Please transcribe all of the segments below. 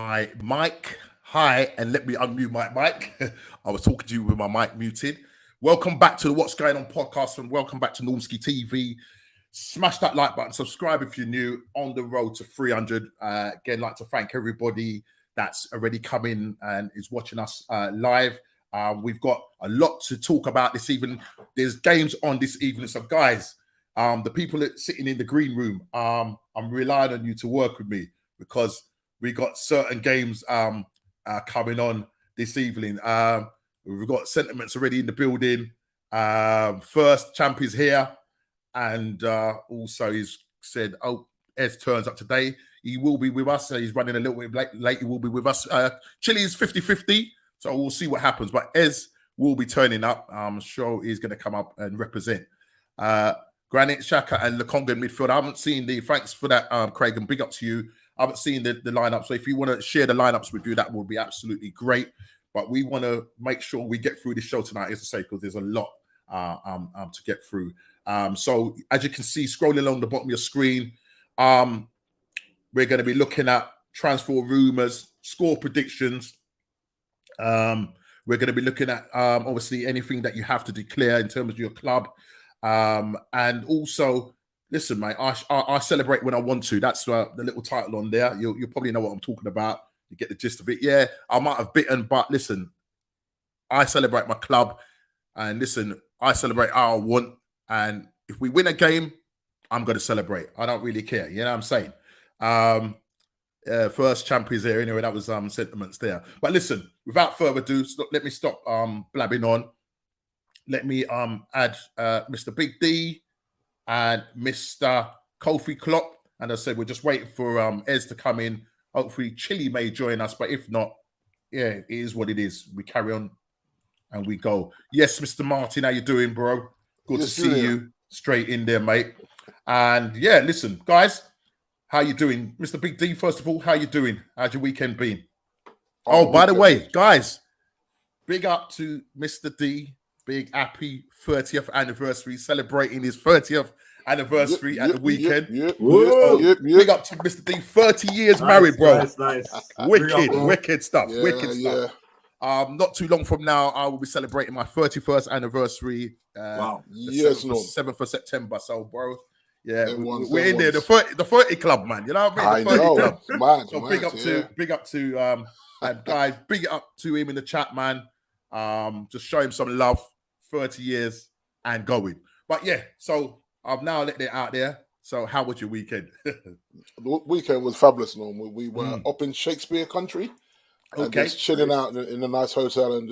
my mic. Hi, and let me unmute my mic. I was talking to you with my mic muted. Welcome back to the What's Going On podcast, and welcome back to Normski TV. Smash that like button, subscribe if you're new. On the road to 300. Again, like to thank everybody that's already come in and is watching us live. We've got a lot to talk about this evening. There's games on this evening, so guys, the people that sitting in the green room, I'm relying on you to work with me because we got certain games coming on this evening. We've got sentiments already in the building. First champ is here, and also he's said, "Oh, Ez turns up today. He will be with us. He's running a little bit late. He will be with us. Chile is 50-50, so we'll see what happens. But Ez will be turning up. I'm sure he's going to come up and represent. Granit Xhaka and Lukonga in midfield. I haven't seen the. Thanks for that, Craig, and big up to you. I haven't seen the lineup, so if you want to share the lineups with you, that would be absolutely great. But we want to make sure we get through this show tonight, as I say, because there's a lot to get through. So as you can see, scrolling along the bottom of your screen, we're going to be looking at transfer rumors, score predictions. We're going to be looking at obviously anything that you have to declare in terms of your club, and also. Listen, mate, I celebrate when I want to. That's the little title on there. You'll probably know what I'm talking about. You get the gist of it. Yeah, I might have bitten, but listen, I celebrate my club. And listen, I celebrate how I want. And if we win a game, I'm going to celebrate. I don't really care. You know what I'm saying? First champ is here. Anyway, that was sentiments there. But listen, without further ado, let me stop blabbing on. Let me add Mr. Big D and Mr. Kofi Klopp. And as I said, we're just waiting for Ez to come in. Hopefully Chile may join us, but if not, yeah, it is what it is. We carry on and we go. Yes, Mr. Martin, how you doing, bro? Good to see you. Straight in there, mate. And yeah, listen, guys, how you doing? Mr. Big D, first of all, how you doing? How's your weekend been? Oh, by the way, guys, big up to Mr. D. Big happy 30th anniversary, celebrating his 30th anniversary at the weekend. Big up to Mr. D, 30 years married, bro. Nice. Wicked stuff. Not too long from now, I will be celebrating my 31st anniversry. Wow. Yes, 7th of September. So, bro, yeah, we're in there. The 30 club, man. You know what I mean? The 30 club. So big up to and guys, big up to him in the chat, man. Just show him some love. 30 years and going. But yeah, so I've now let it out there. So how was your weekend? The weekend was fabulous, Norm. We were up in Shakespeare country. Okay. Just chilling out in a nice hotel and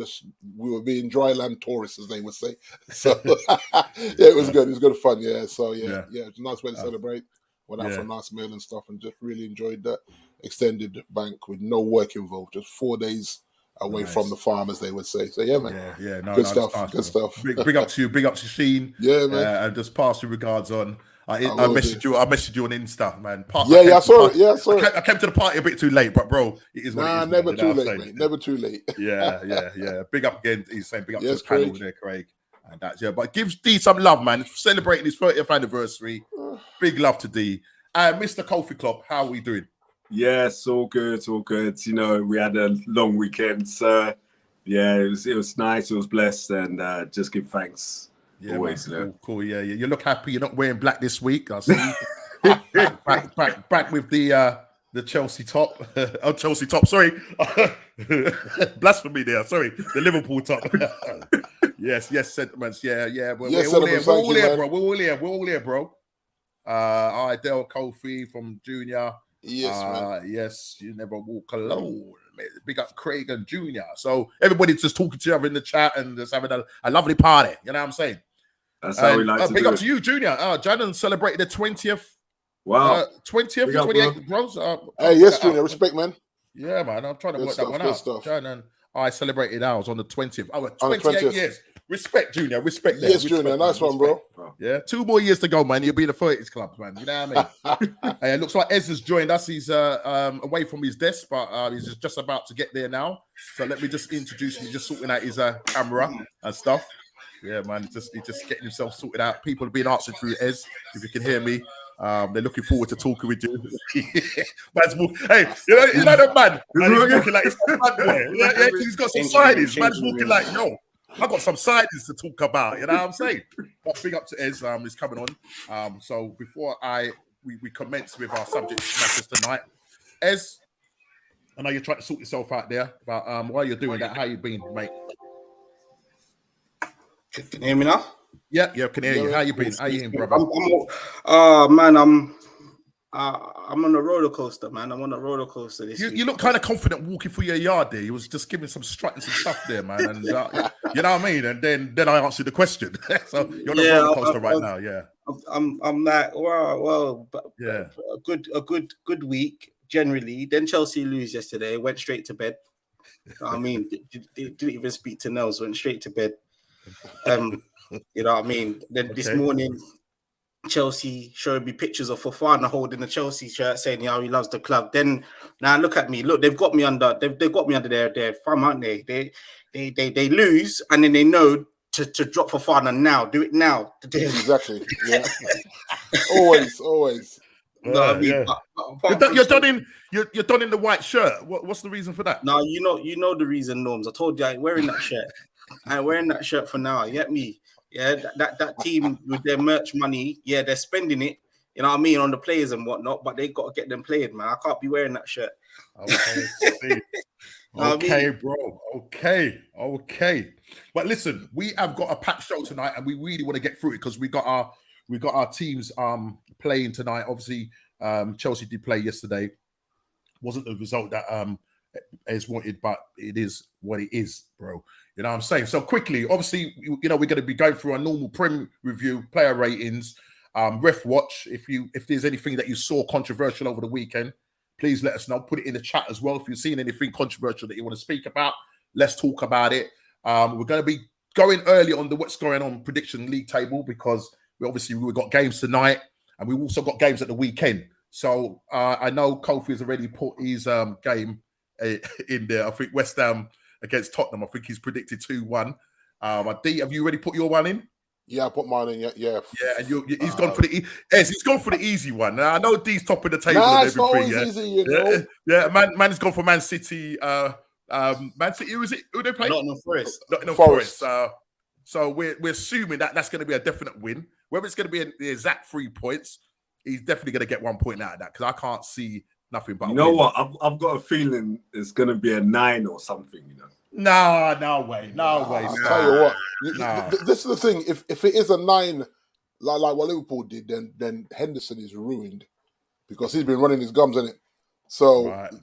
we were being dry land tourists, as they would say. So yeah, it was good. It was good fun, yeah. So yeah, it was a nice way to celebrate. Went out for a nice meal and stuff and just really enjoyed that extended bank with no work involved. Just 4 days away from the farm, as they would say. So yeah, man. Good stuff. Nice, good stuff. Big up to you. Big up to Sheen. Yeah, man. And just pass your regards on. I messaged you. I messaged you on Insta, man. I saw it. Yeah, I saw it. I came to the party a bit too late, but bro, it is what it is. Never too late, mate. Never too late. Yeah. Big up again. He's saying big up to the panel there, Craig. And that's but gives D some love, man. Celebrating his 30th anniversary. Big love to D. Mr. Kofi Klopp, how are we doing? Yes, all good. You know, we had a long weekend, so yeah, it was nice. It was blessed, and just give thanks. Yeah, always. Cool. Yeah. You look happy. You're not wearing black this week. I see. back with the Chelsea top. Chelsea top. Sorry, blasphemy there. Sorry, the Liverpool top. yes, sentiments. Yeah. We're all here, bro. Idel Kofi from Junior. Yes, man. Yes, you never walk alone. Big up Craig and Junior. So everybody's just talking to each other in the chat and just having a lovely party. You know what I'm saying? That's how we like to big do up it. to you, Junior. Jaden celebrated the 20th. Wow. 20th, 28th, bro. Hey, yes, Junior. Respect, man. Yeah, man. I'm trying to work that one good out. Stuff. Jaden, I celebrated ours on the 20th. 28 years. Respect, Junior. Respect that. Yes, Junior. Nice one, bro. Yeah, 2 more years to go, man. You'll be in the 30s club, man. You know what I mean? It looks like Ez has joined us. He's away from his desk, but he's just about to get there now. So let me just introduce him. He's just sorting out his camera and stuff. Yeah, man. He's just getting himself sorted out. People have been answering through Ez, if you can hear me. They're looking forward to talking with you. Hey, you know that man? And he's walking like, it's not bad boy. Yeah, he's got some signings. Man's walking like, yo, I got some signings to talk about. You know what I'm saying? But big up to Ez, is coming on. So before we commence with our subject matters tonight, Ez, I know you're trying to sort yourself out there, but while you're doing that, how you been, mate? Can you hear me now? Yeah, can hear you. How you been? How you been, brother? I'm on a roller coaster, man. I'm on a roller coaster this week. You look kind of confident walking through your yard there. You was just giving some strutting some stuff there, man. And you know what I mean? And then I answered the question. So you're on a roller coaster right now, yeah. I'm like, well, yeah. A good week generally. Then Chelsea lose yesterday, went straight to bed. I mean, didn't even speak to Nels, went straight to bed. You know what I mean? Then this morning, Chelsea showed me pictures of Fofana holding the Chelsea shirt, saying how he loves the club. Then now look at me, look, they've got me under their thumb, aren't they? They lose and then they know to drop Fofana now. Do it now. Exactly. Yeah. always. No, I mean, you're done in the white shirt. What's the reason for that? No, you know the reason, Norms. I told you I ain't wearing that shirt. I ain't wearing that shirt for now. You get me? Yeah, that team with their merch money, yeah, they're spending it, you know what I mean, on the players and whatnot, but they got to get them played, man. I can't be wearing that shirt. Okay, okay, bro. Okay. But listen, we have got a packed show tonight, and we really want to get through it because we got our teams playing tonight. Obviously, Chelsea did play yesterday. Wasn't the result that as wanted, but it is what it is, bro. You know what I'm saying? So quickly, obviously, we're going to be going through our normal Prem Review, player ratings, ref watch. If there's anything that you saw controversial over the weekend, please let us know. Put it in the chat as well. If you've seen anything controversial that you want to speak about, let's talk about it. We're going to be going early on the what's going on prediction league table because we've got games tonight and we've also got games at the weekend. So I know Kofi has already put his game in there. I think West Ham against Tottenham. I think he's predicted 2-1. D, have you already put your one in? Yeah, I put mine in. Yeah. And he's gone for he's gone for the easy one. Now I know D's top of the table. Nah, and it's not always easy, you know. Yeah. Man's gone for Man City. Man City. Who is it? Who they play? Nottingham Forest. Nottingham Forest. So we're assuming that's going to be a definite win. Whether it's going to be the exact 3 points, he's definitely going to get 1 point out of that because I can't see nothing but. You know what? I've got a feeling it's going to be a 9 or something. You know. No way. I'll tell you what. This is the thing. If it is a 9, like what Liverpool did, then Henderson is ruined because he's been running his gums in it. So right.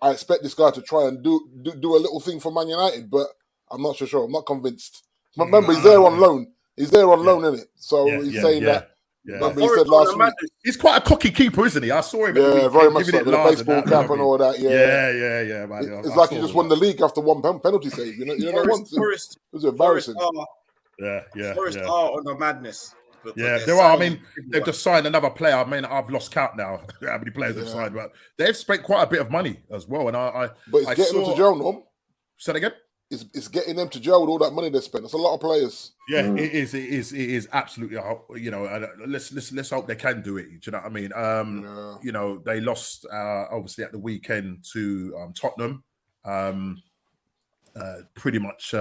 I expect this guy to try and do a little thing for Man United, but I'm not so sure. I'm not convinced. Remember, he's there on loan. He's there on loan, isn't it? So he's saying that. Yeah. Remember, he said last week. He's quite a cocky keeper, isn't he? I saw him. Yeah, very much so. With a baseball cap and all that. Yeah, man. It's like he just won the league after one penalty save. You know, Forest, it was embarrassing. Forest are on a madness. Yeah, there are. I mean, they've just signed another player. I mean, I've lost count now how many players they've signed, but they've spent quite a bit of money as well. And but it's getting them to gel, no? Say that again. It's getting them to gel with all that money they spent. That's a lot of players. Yeah, it is absolutely. You know, let's hope they can do it. Do you know what I mean? You know, they lost obviously at the weekend to Tottenham. Pretty much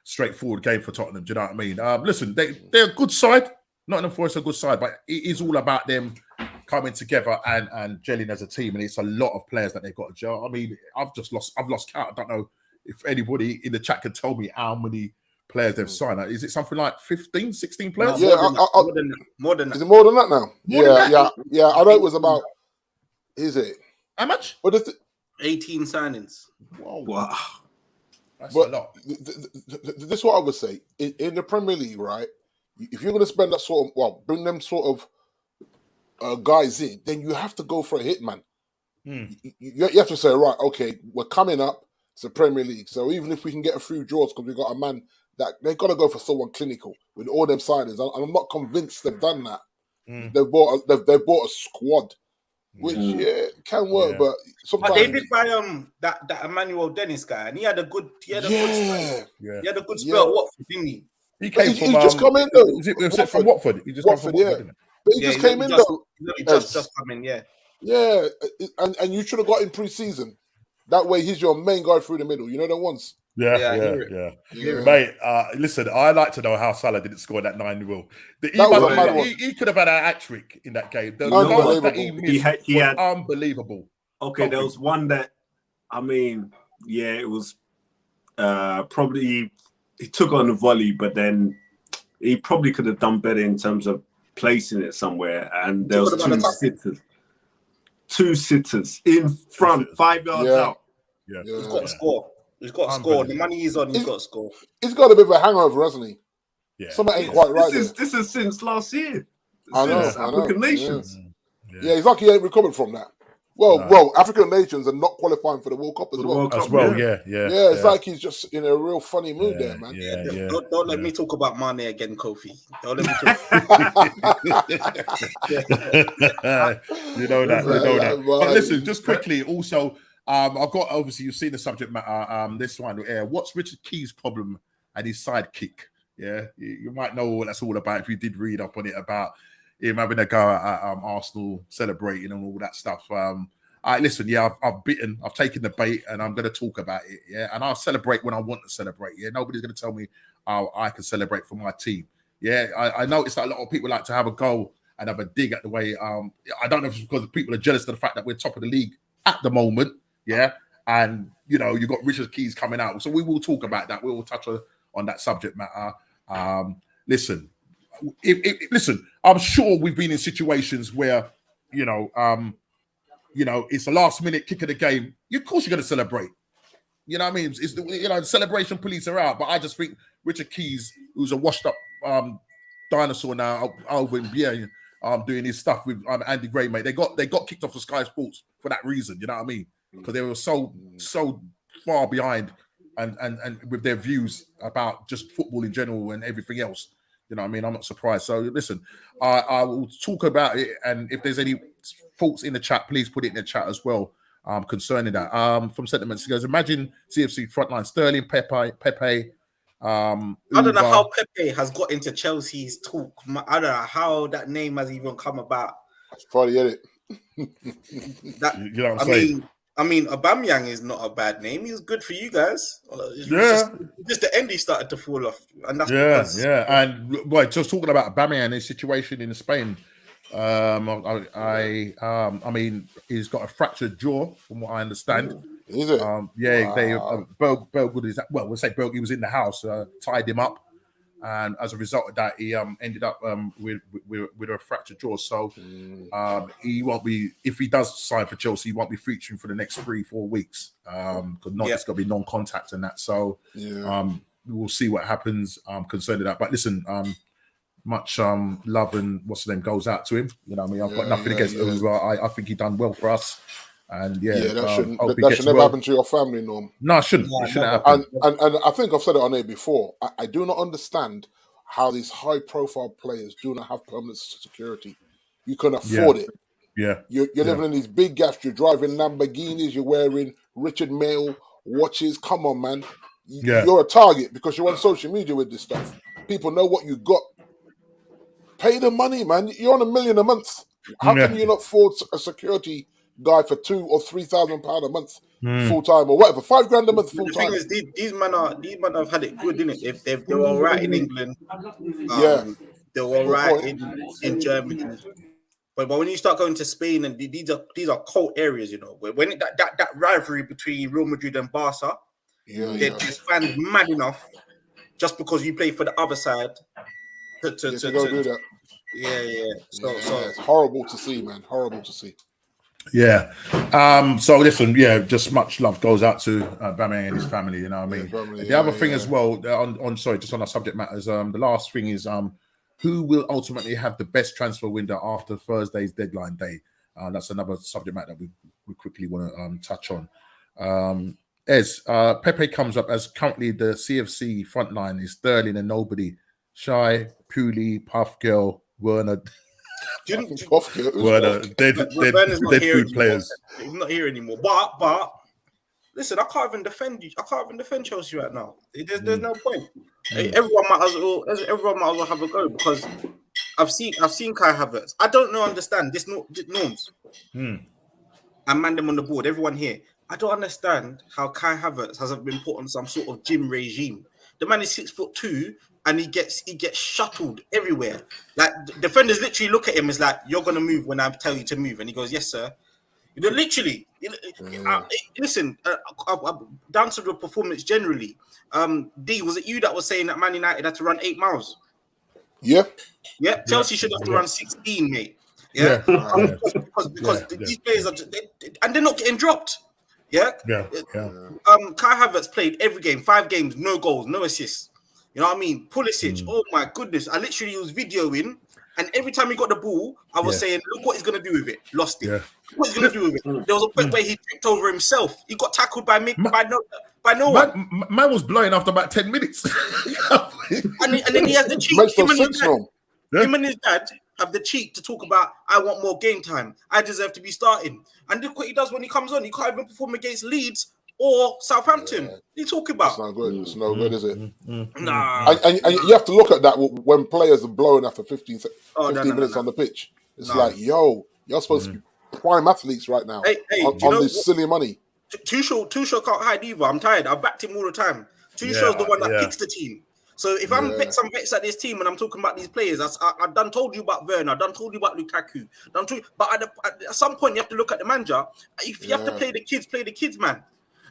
straightforward game for Tottenham. Do you know what I mean? Listen, they're a good side. Nottingham Forest a good side, but it is all about them coming together and gelling as a team. And it's a lot of players that they've got to gel. I mean, I've lost count. I don't know if anybody in the chat can tell me how many players they've signed. Is it something like 15, 16 players? Yeah, more than that. Is it more than that now? Yeah. I know it was about. Is it? How much? What is it? 18 signings. Whoa. Wow. That's a lot. This is what I would say. In the Premier League, right? If you're going to spend that sort of, bring them sort of guys in, then you have to go for a hitman. You have to say, right, okay, we're coming up. It's the Premier League. So even if we can get a few draws because we've got a man that they've got to go for someone clinical with all them signings. And I'm not convinced they've done that. They've bought a squad, which can work, but sometimes. But they did buy that Emmanuel Dennis guy, and he had a good spell. He had a good spell at Watford, didn't he? He came from, just come in though. Is it from Watford? He just Watford, Watford, But he just came in though. Just come in, yeah. Yeah, and you should have got him pre-season. That way, he's your main guy through the middle. You know the ones. Yeah. Mate, listen, I like to know how Salah didn't score that 9-0. He could have had a hat trick in that game. The goals that he missed he had unbelievable. Okay, there was one that, I mean, yeah, it was probably he took on the volley, but then he probably could have done better in terms of placing it somewhere. And there was two sitters in front, 5 yards out. Yeah. He's got to score. He's got to score. The money he's on, he's got to score. He's got a bit of a hangover, hasn't he? Yeah. Something ain't quite right. This is since last year. I know. African nations. Yeah, he's lucky he ain't recovered from that. Well, African nations are not qualifying for the World Cup as well. Yeah. It's like he's just in a real funny mood there, man. Don't let me talk about Mane again, Kofi. Don't let me talk. You know that. But listen, just quickly, also, I've got, obviously, you've seen the subject matter, this one. What's Richard Keys' problem and his sidekick? Yeah, you might know what that's all about if you did read up on it, about him having a go at Arsenal, celebrating and all that stuff. Listen, I've taken the bait and I'm going to talk about it. Yeah, and I'll celebrate when I want to celebrate. Yeah, nobody's going to tell me how I can celebrate for my team. Yeah, I noticed that a lot of people like to have a go and have a dig at the way. I don't know if it's because people are jealous of the fact that we're top of the league at the moment. Yeah, and you got Richard Keys coming out, so we will talk about that. We will touch on that subject matter. Listen, listen, I'm sure we've been in situations where, it's a last minute kick of the game. Of course you're going to celebrate. You know what I mean? It's the celebration police are out, but I just think Richard Keys, who's a washed up dinosaur now over in Bienne, doing his stuff with Andy Gray, mate. They got kicked off of Sky Sports for that reason. You know what I mean? Because they were so far behind and with their views about just football in general and everything else. You know what I mean? I'm not surprised. So listen, I will talk about it, and if there's any thoughts in the chat, please put it in the chat as well concerning that. From Sentiments, he goes, imagine CFC frontline, Sterling, Pepe. I don't know how Pepe has got into Chelsea's talk. I don't know how that name has even come about. That's probably it. You know what I'm saying? I mean, Aubameyang is not a bad name. He's good for you guys. Just the end he started to fall off, and that's And just talking about Aubameyang and his situation in Spain. I mean, he's got a fractured jaw, from what I understand. Is it? Bergwood is we'll say Bergwood was in the house, tied him up, and as a result of that, he ended up with a fractured jaw. So he won't be, if he does sign for Chelsea, he won't be featuring for the next 3-4 weeks because it's got to be non-contact and that. So we'll see what happens concerning that. But listen, much love and what's the name goes out to him. You know what I mean? I've got nothing against him. I think he done well for us. And that should never happen to your family, Norm. No, it shouldn't. It shouldn't happen. And I think I've said it on air before. I do not understand how these high-profile players do not have permanent security. You can afford it. Yeah, you're living in these big gaps. You're driving Lamborghinis. You're wearing Richard Mille watches. Come on, man. You're a target because you're on social media with this stuff. People know what you got. Pay the money, man. You're on $1 million a month. How can you not afford a security guy for £2,000 or £3,000 a month full time or whatever, $5,000 a month full time? The thing is, these men have had it good, didn't it? They were all right in England. They were all right in Germany. But when you start going to Spain, and these are cold areas, when that rivalry between Real Madrid and Barca, there's fans mad enough just because you play for the other side to go do that. So it's horrible to see, man. Horrible to see. Yeah. So listen, just much love goes out to Aubameyang and his family. You know what I mean? The other thing as well, just on our subject matters. The last thing is who will ultimately have the best transfer window after Thursday's deadline day? That's another subject matter that we quickly want to touch on. Pepe comes up as currently the CFC frontline is Sterling and nobody. Shy, Pooley, Puff Girl, Werner. Werner, dead food players. He's not here anymore. But listen, I can't even defend you. I can't even defend Chelsea right now. There's no point. Everyone might as well have a go because I've seen Kai Havertz. I don't understand this norms. And man them on the board, everyone here. I don't understand how Kai Havertz hasn't been put on some sort of gym regime. The man is 6'2" and he gets shuttled everywhere. Like defenders literally look at him as like, you're gonna move when I tell you to move, and he goes, yes, sir. Literally. Listen, down to the performance generally. D, was it you that was saying that Man United had to run 8 miles? Yeah. Chelsea should have to run 16, mate. Because these players and they're not getting dropped. Kai Havertz played every game, 5 games, no goals, no assists. You know what I mean? Pulisic, oh my goodness, I literally was videoing, and every time he got the ball, I was saying, look what he's gonna do with it. Lost it. What he's gonna do with it? There was a point where he tripped over himself. He got tackled by no one. Man was blowing after about 10 minutes. and then he has the cheek. Him and his dad have the cheek to talk about, I want more game time. I deserve to be starting. And look what he does when he comes on. He can't even perform against Leeds or Southampton. What are you talking about? It's not good. It's no good, is it? Nah. And you have to look at that when players are blowing after 15 minutes on the pitch. It's like, yo, you're supposed to be prime athletes right now on this silly money. Tuchel can't hide either. I'm tired. I've backed him all the time. Tuchel's the one that picks the team. So if I'm some vets at this team and I'm talking about these players, I've done told you about Werner, I've done told you about Lukaku. But at some point you have to look at the manager. If you have to play the kids, man.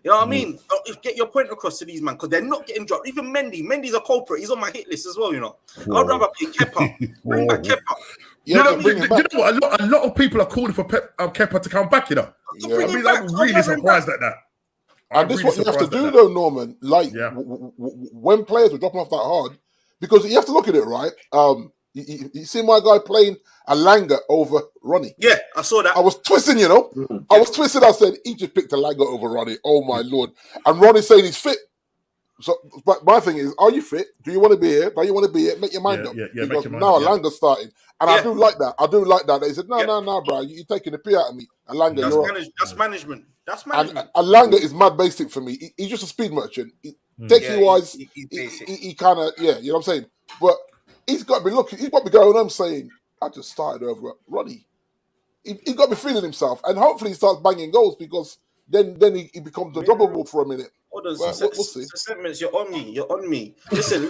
You know what I mean? Get your point across to these man because they're not getting dropped. Even Mendy's a culprit. He's on my hit list as well. You know, I'd rather play Kepa. Bring back Kepa. You know what? A lot of people are calling for Kepa to come back. You know, I'm really surprised at that. And this is what you have to do, though, Norman. Like when players were dropping off that hard, because you have to look at it, right? You see my guy playing Alanga over Ronnie. Yeah, I saw that. I was twisting, you know. I was twisting. I said he just picked Alanga over Ronnie. Oh my lord! And Ronnie saying he's fit. So, but my thing is, are you fit? Do you want to be here? Don't you want to be here? Make your mind up. Because now Alanga's starting, and I do like that. They said, no, bro, you're taking the pee out of me. Alanga, that's management. That's management. And Alanga is mad basic for me. He's just a speed merchant. Technically wise, he kind of, you know what I'm saying? But he's got to be looking, he's got to be going home saying, I just started over Ronnie. He's got to be feeling himself. And hopefully he starts banging goals because then he becomes droppable for a minute. Hold on, we'll see. Sentiments, you're on me. Listen.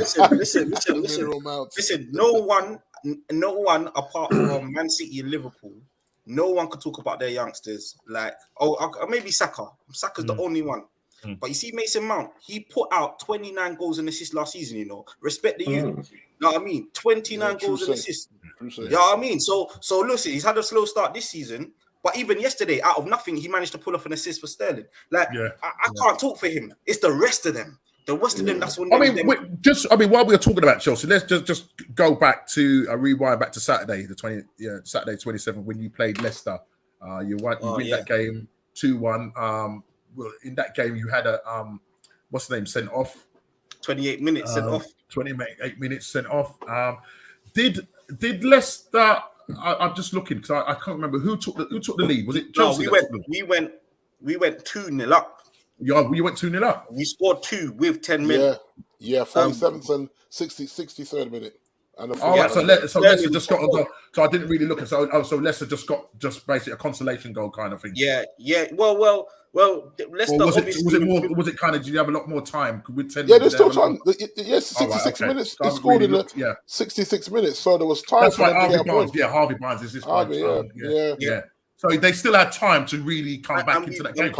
No one apart from Man City and Liverpool, no one could talk about their youngsters. Like, maybe Saka. Saka's the only one. But you see Mason Mount, he put out 29 goals and assists last season, you know. Respect the youth. You know what I mean? 29 goals and assists. You know what I mean? So listen, he's had a slow start this season. But even yesterday, out of nothing, he managed to pull off an assist for Sterling. Like, I can't talk for him. It's the rest of them. The rest of them, that's when while we were talking about Chelsea, let's just go back to rewind back to Saturday, Saturday 27 when you played Leicester. You win that game 2-1. Well, in that game you had a what's the name sent off? 28 minutes sent off. 28 minutes sent off. Did Leicester? I'm just looking because I can't remember who took the lead. Was it Chelsea? No, we went 2-0 up. Yeah, you went 2-0 up. We scored 2 with 10 minutes. Yeah, 47th and 63rd minute. And so Leicester just got a goal. So I didn't really look at so Leicester just got basically a consolation goal kind of thing. Yeah. Well, Leicester. Or was it kind of? Did you have a lot more time with 10? Yeah, there's still time. 66 minutes. He scored in 66 minutes, so there was time. That's right. Harvey Barnes is this one. Yeah. So they still had time to really come back into that game.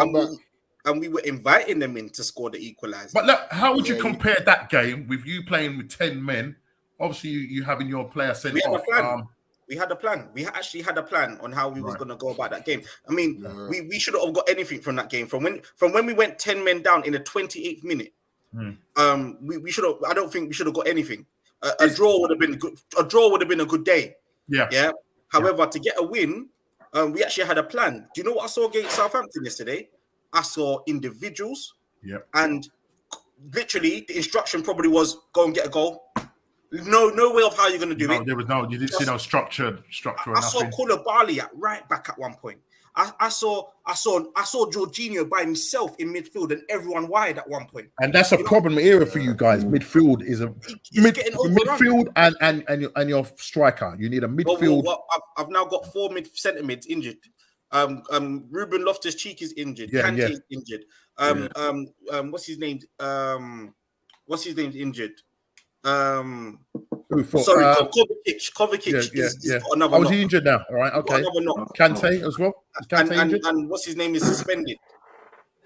And we were inviting them in to score the equaliser. But look, how would you compare that game with you playing with 10 men? Obviously, you having your player sent off. We had a plan. We actually had a plan on how we was going to go about that game. I mean, we should have got anything from that game. From when we went 10 men down in the 28th minute, we should have. I don't think we should have got anything. A draw would have been good. A draw would have been a good day. Yeah. However, to get a win, we actually had a plan. Do you know what I saw against Southampton yesterday? I saw individuals. And literally, the instruction probably was go and get a goal. No way of how you're going to do it. There was no. You didn't see no structure. I saw Koulibaly at right back at one point. I saw Jorginho by himself in midfield and everyone wide at one point. And that's a problem area for you guys. Midfield is a midfield and your striker. You need a midfield. I've now got 4 centre mids injured. Ruben Loftus-Cheek is injured. Kante is injured. What's his name? What's his name's injured? Kovacic is got another knock. Was he injured now? All right, okay. Kante as well. Is Kante injured? And what's his name is suspended.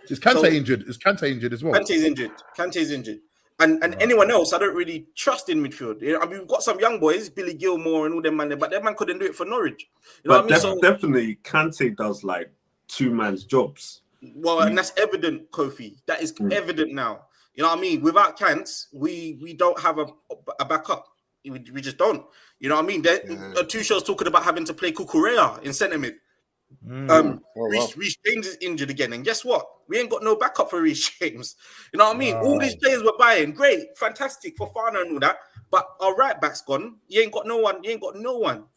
Is Kante injured? Is Kante injured as well? Kante's injured. And anyone else, I don't really trust in midfield. I mean, we've got some young boys, Billy Gilmore and all them man, but that man couldn't do it for Norwich. You know what I mean? Definitely, Kante does like 2 man's jobs. Well, and that's evident, Kofi. That is evident now. You know what I mean? Without Kant, we don't have a backup. We just don't. You know what I mean? Tuchel's talking about having to play Cucurella in centre mid. Reece James is injured again, and guess what? We ain't got no backup for Reece James. You know what I mean? All these players we're buying, great, fantastic for Fana and all that, but our right back's gone. You ain't got no one.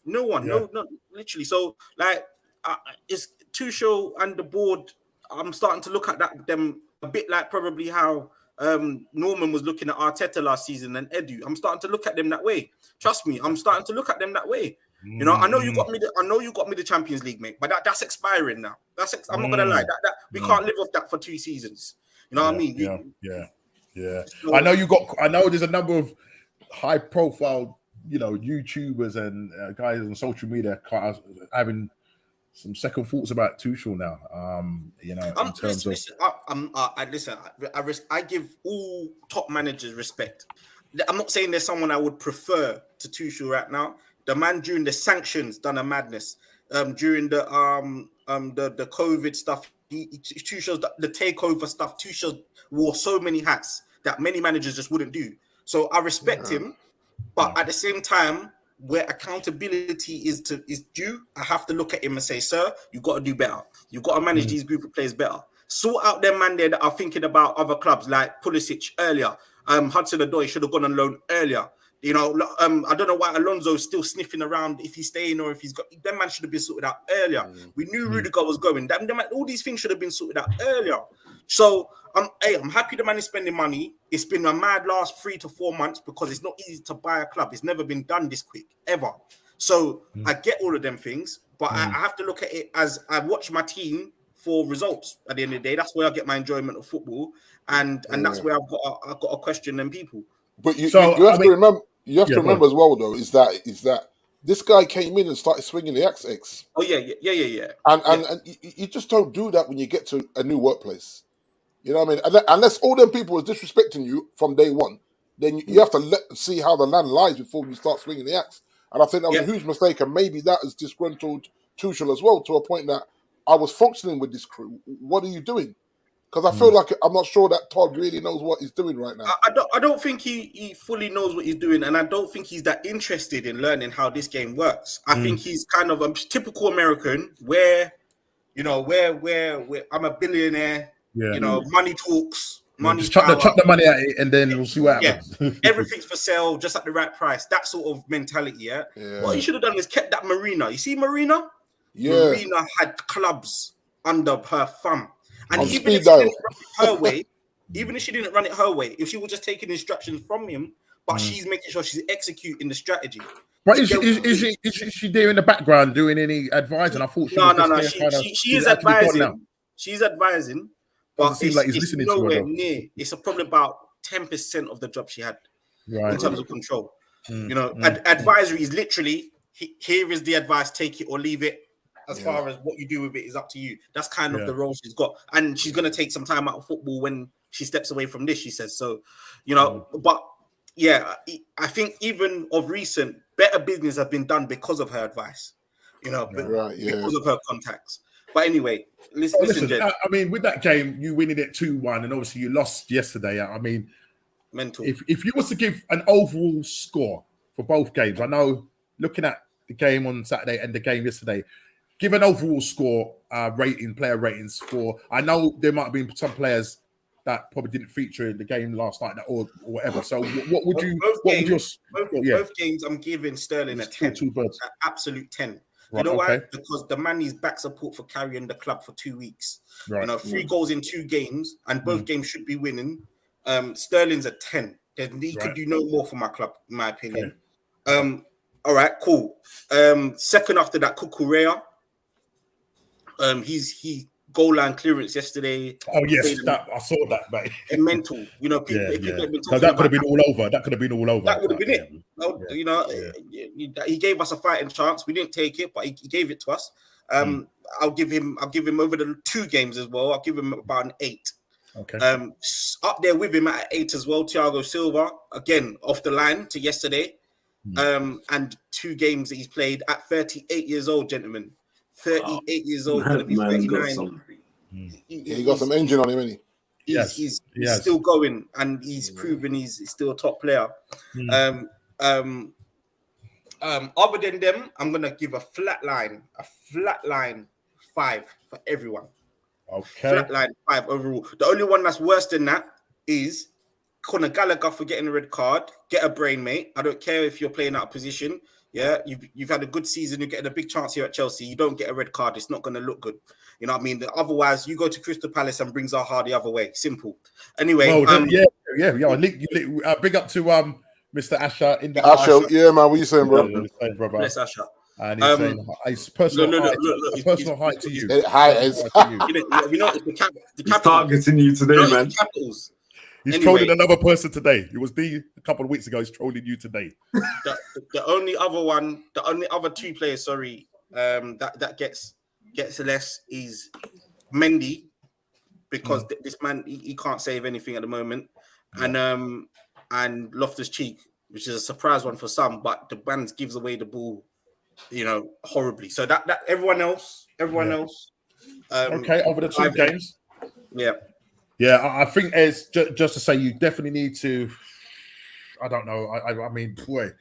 No, literally. So like, it's Tuchel and the board. I'm starting to look at them a bit like probably how Norman was looking at Arteta last season and Edu. I'm starting to look at them that way. Trust me, I'm starting to look at them that way. You know, I know you got me the Champions League, mate, but that's expiring now. I'm not gonna lie. That we can't live off that for 2 seasons. You know what I mean? Yeah. I know there's a number of high profile, YouTubers and guys on social media having some second thoughts about Tuchel now. I give all top managers respect. I'm not saying there's someone I would prefer to Tuchel right now. The man during the sanctions done a madness. During the COVID stuff, Tuchel's the takeover stuff. Tuchel wore so many hats that many managers just wouldn't do. So I respect him, but at the same time, where accountability is due, I have to look at him and say, sir, you got to do better. You got to manage these group of players better. Sort out them man there that are thinking about other clubs like Pulisic earlier. Hudson-Odoi should have gone on loan earlier. I don't know why Alonso's still sniffing around if he's staying or if he's got. That man should have been sorted out earlier. We knew Rudiger was going. All these things should have been sorted out earlier. So I'm happy the man is spending money. It's been a mad last 3 to 4 months because it's not easy to buy a club. It's never been done this quick ever. So I get all of them things, but I have to look at it as I watch my team for results. At the end of the day, that's where I get my enjoyment of football, and that's where I've got to question them people. But you have to remember. You have to remember as well, though, is that this guy came in and started swinging the XX. Oh yeah. And you just don't do that when you get to a new workplace. You know what I mean? Unless all them people is disrespecting you from day one, then you have to see how the land lies before you start swinging the axe. And I think that was a huge mistake, and maybe that has disgruntled Tuchel as well to a point that I was functioning with this crew. What are you doing? Because I feel like I'm not sure that Todd really knows what he's doing right now. I don't think he fully knows what he's doing, and I don't think he's that interested in learning how this game works. I think he's kind of a typical American where I'm a billionaire. Money talks. Money. Just chuck the money at it, and then we'll see what happens. Everything's for sale, just at the right price. That sort of mentality. Yeah. What he should have done is kept that Marina. You see, Marina. Yeah. Marina had clubs under her thumb. And even if she didn't run it her way, if she was just taking instructions from him, but she's making sure she's executing the strategy. But is she there in the background doing any advising? I thought she is advising. She's advising, but it's nowhere near. It's probably about 10% of the job she had in terms of control. Advisory is literally here is the advice, take it or leave it. As far as what you do with it is up to you. That's kind of the role she's got. And she's going to take some time out of football when she steps away from this, she says. So, but yeah, I think even of recent, better business have been done because of her advice, because of her contacts. But anyway, listen, Jed. I mean, with that game, you winning it 2-1, and obviously you lost yesterday. I mean, mental. If you was to give an overall score for both games, I know looking at the game on Saturday and the game yesterday, give an overall score, player ratings for. I know there might have been some players that probably didn't feature in the game last night or whatever. So what would you? Both games, I'm giving Sterling a 10. Two birds. An absolute 10. Right, you know why? Because the man needs back support for carrying the club for 2 weeks. Right. 3 goals in 2 games, and both games should be winning. Sterling's a 10. He could do no more for my club, in my opinion. Okay. All right, cool. Second after that, Kukurea. He goal line clearance yesterday. Oh yes, I saw that, mate. Mental, people have been talking that could have been all over. That could have been all over. That would have been it. He gave us a fighting chance. We didn't take it, but he gave it to us. I'll give him over the 2 games as well. I'll give him about an 8. Okay. Up there with him at 8 as well. Thiago Silva again off the line to yesterday. And 2 games that he's played at 38 years old, gentlemen. 38 years old, going to be 39. He got some engine on him, isn't he? He's still going, and he's proven he's still a top player. Other than them, I'm gonna give a flat line 5 for everyone. Okay. Flat line 5 overall. The only one that's worse than that is Conor Gallagher for getting a red card. Get a brain, mate. I don't care if you're playing out of position. Yeah, you've had a good season. You're getting a big chance here at Chelsea. You don't get a red card, it's not going to look good. You know what I mean? Otherwise, you go to Crystal Palace and brings Zaha the other way. Simple. Anyway, big up to Mr. Asher in the Asher. Yeah, man. What you saying, bro? Bless Asher. And he's saying it's personal height to you. Hi, it's the targeting you today, man. Capitals. He's trolling another person today. It was D a couple of weeks ago. He's trolling you today. The only other 2 players, that gets less is Mendy, because this man he can't save anything at the moment, and Loftus-Cheek, which is a surprise one for some, but the man gives away the ball, horribly. So that everyone else. Okay, over the 2 games. Yeah, I think as just to say, you definitely need to. I don't know. I mean, boy,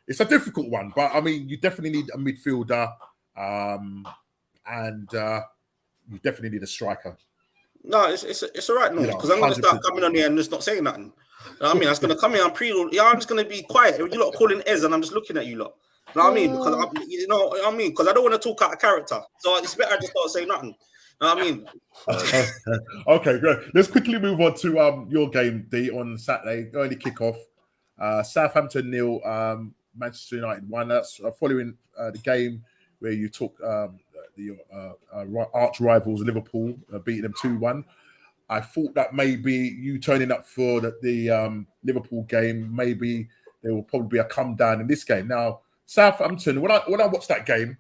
it's a difficult one, but I mean, you definitely need a midfielder, and you definitely need a striker. No, it's all right, no, because I'm going to start coming on here and just not saying nothing. You know what I mean? I'm just going to come here and I'm just going to be quiet. You lot are calling Ez, and I'm just looking at you lot. You know what I mean? Because because I don't want to talk out of character, so it's better I just don't say nothing. You know what I mean? Okay, good. Let's quickly move on to your game, D, on Saturday. Early kickoff. Southampton 0, Manchester United 1. That's following the game where you took the arch rivals Liverpool, beating them 2-1. I thought that maybe you turning up for the Liverpool game, maybe there will probably be a come down in this game. Now, Southampton, when I watched that game,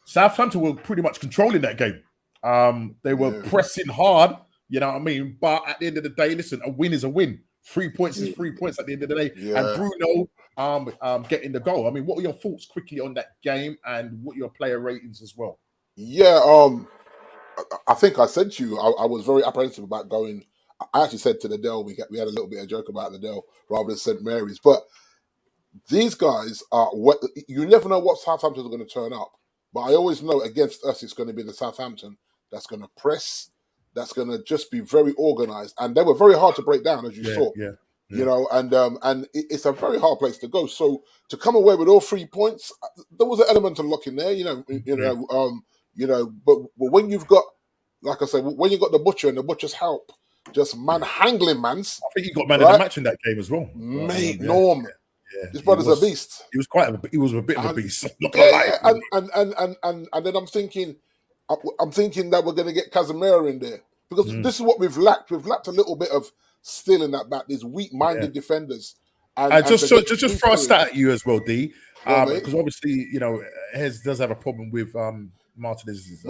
Southampton were pretty much controlling that game. They were pressing hard, you know what I mean? But at the end of the day, listen, a win is a win. 3 points is 3 points at the end of the day. Yeah. And Bruno getting the goal. I mean, what were your thoughts quickly on that game, and what are your player ratings as well? Yeah, I think I said to you, I was very apprehensive about going. I actually said to the Dell, we had a little bit of joke about the Dell rather than St. Mary's. But these guys are, you never know what Southampton are going to turn up. But I always know against us, it's going to be the Southampton that's going to press, that's going to just be very organised. And they were very hard to break down, as you saw. Yeah. You know, and it's a very hard place to go. So to come away with all 3 points, there was an element of luck in there, but when you've got, like I said, when you got the butcher and the butcher's help, just manhandling mans. I think he got man of the match in that game as well. Mate, Norm. Yeah. This brother's a beast. He was a bit of a beast. And then I'm thinking that we're going to get Casemiro in there, because this is what we've lacked. We've lacked a little bit of still in that back. These weak-minded defenders. And just throw a stat at you as well, D. Because obviously, Hez does have a problem with Martinez's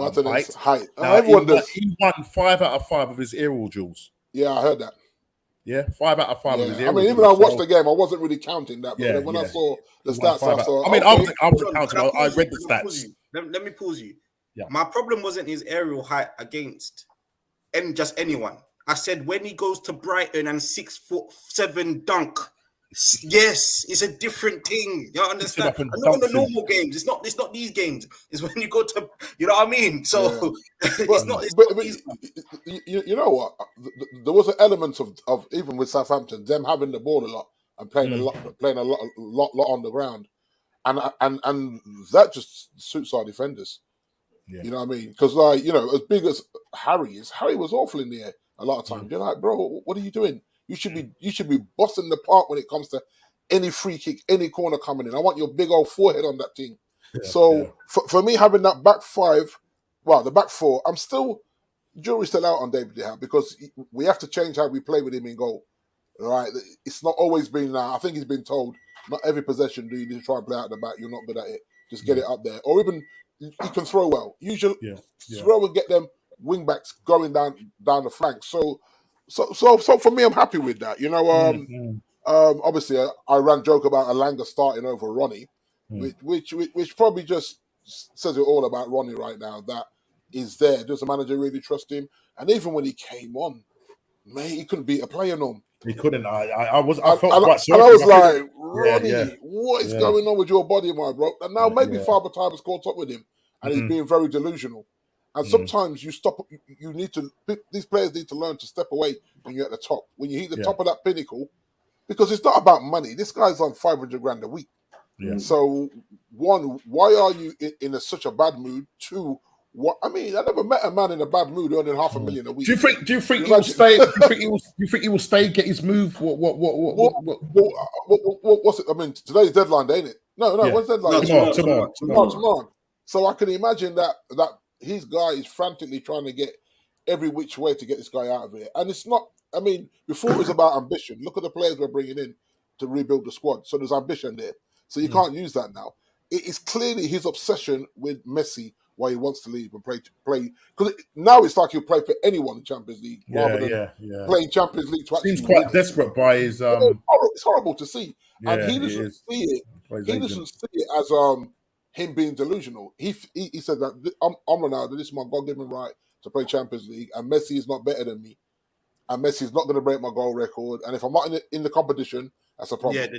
height. Now, everyone does. He won 5 out of 5 of his aerial duels. Yeah, I heard that. Yeah, 5 out of 5 of his aerial duels. Even I watched the game, I wasn't really counting that. But when I saw the stats, I saw. I wasn't counting. I read the stats. Let me pause you. Yeah. My problem wasn't his aerial height against just anyone. I said when he goes to Brighton and 6'7" dunk, Yes, it's a different thing. You understand? up and And not on the dunks him. normal games. It's not these games. It's when you go to, you know what I mean? So it's But, not. but you know what? There was an element of even with Southampton, them having the ball a lot and playing a lot on the ground, and that just suits our defenders. Yeah. You know what I mean? Because like, you know, as big as Harry is, Harry was awful in the air a lot of times. You're like, bro, what are you doing? You should be bossing the park when it comes to any free kick, any corner coming in. I want your big old forehead on that thing. So for me, having that back five, well, the back four, I'm still jury's still out on David De Gea because we have to change how we play with him in goal. Right? It's not always been. I think he's been told not every possession do you need to try and play out the back. You're not good at it. Just get it up there, or even he can throw well. Usually, throw and get them wing backs going down the flank. So for me, I'm happy with that. You know, obviously, I ran joke about Alanga starting over Ronnie, which probably just says it all about Ronnie right now. That is there. Does the manager really trust him? And even when he came on, mate, he couldn't beat a player, no. He couldn't. I felt quite sorry. And I was like, Ronnie, what is going on with your body, my bro? And now maybe Father Time has caught up with him, and he's being very delusional. And sometimes you stop. You need to. These players need to learn to step away when you're at the top. When you hit the top of that pinnacle, because it's not about money. This guy's on 500 grand a week. Yeah. So one, why are you in such a bad mood? Two, what I mean, I never met a man in a bad mood earning $500,000 a week. Do you think he will stay? Do you think he will stay? Get his move? What's it? I mean, today's deadline, ain't it? No. When's deadline? Tomorrow. So I can imagine that his guy is frantically trying to get every which way to get this guy out of here, and it's not. I mean, before it was about ambition. Look at the players we're bringing in to rebuild the squad. So there's ambition there. So you can't use that now. It is clearly his obsession with Messi why he wants to leave and play. Because now it's like he'll play for anyone in Champions League rather than playing Champions League. Seems quite desperate by his. It's horrible to see, and he doesn't see it. He doesn't see it as him being delusional. He said that I'm Ronaldo. This is my God-given right to play Champions League, and Messi is not better than me. And Messi is not going to break my goal record. And if I'm not in the competition, that's a problem. It's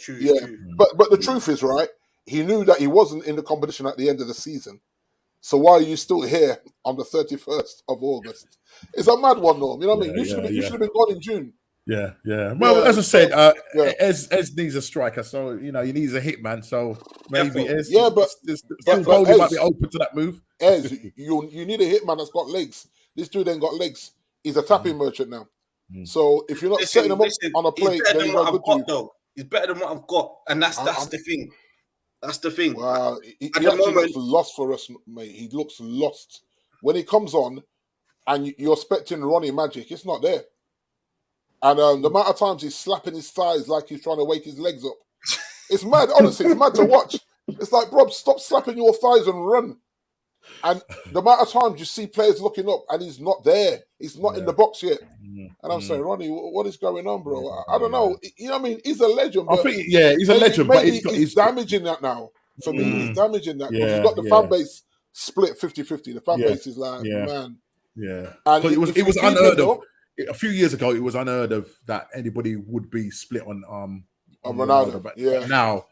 true. Yeah, it's true. But the truth is, right, he knew that he wasn't in the competition at the end of the season. So why are you still here on the 31st of August? It's a mad one, Norm. You know what I mean? You should have been gone in June. Yeah. Well, as I said, Ez needs a striker, so you know he needs a hitman. So maybe Ez, but he might be open to that move. Ez, you need a hitman that's got legs. This dude ain't got legs. He's a tapping merchant now. So if you're not setting him up on a plate, then he's not good to. He's better than what I've got, and that's the thing. That's the thing. Wow, he actually looks lost for us, mate. He looks lost when he comes on, and you're expecting Ronnie magic. It's not there. And the amount of times he's slapping his thighs like he's trying to wake his legs up, it's mad. Honestly, it's mad to watch. It's like, bro, stop slapping your thighs and run. And the amount of times you see players looking up and he's not there. He's not in the box yet. And I'm saying, Ronnie, what is going on, bro? I don't know. You know what I mean? He's a legend. But I think, he's a legend. But he's damaging that now. For me, he's damaging that. Because he's got the fan base split 50-50. The fan base is like, man. Yeah. And it was unheard of. A few years ago, it was unheard of that anybody would be split on Ronaldo. But yeah. Now,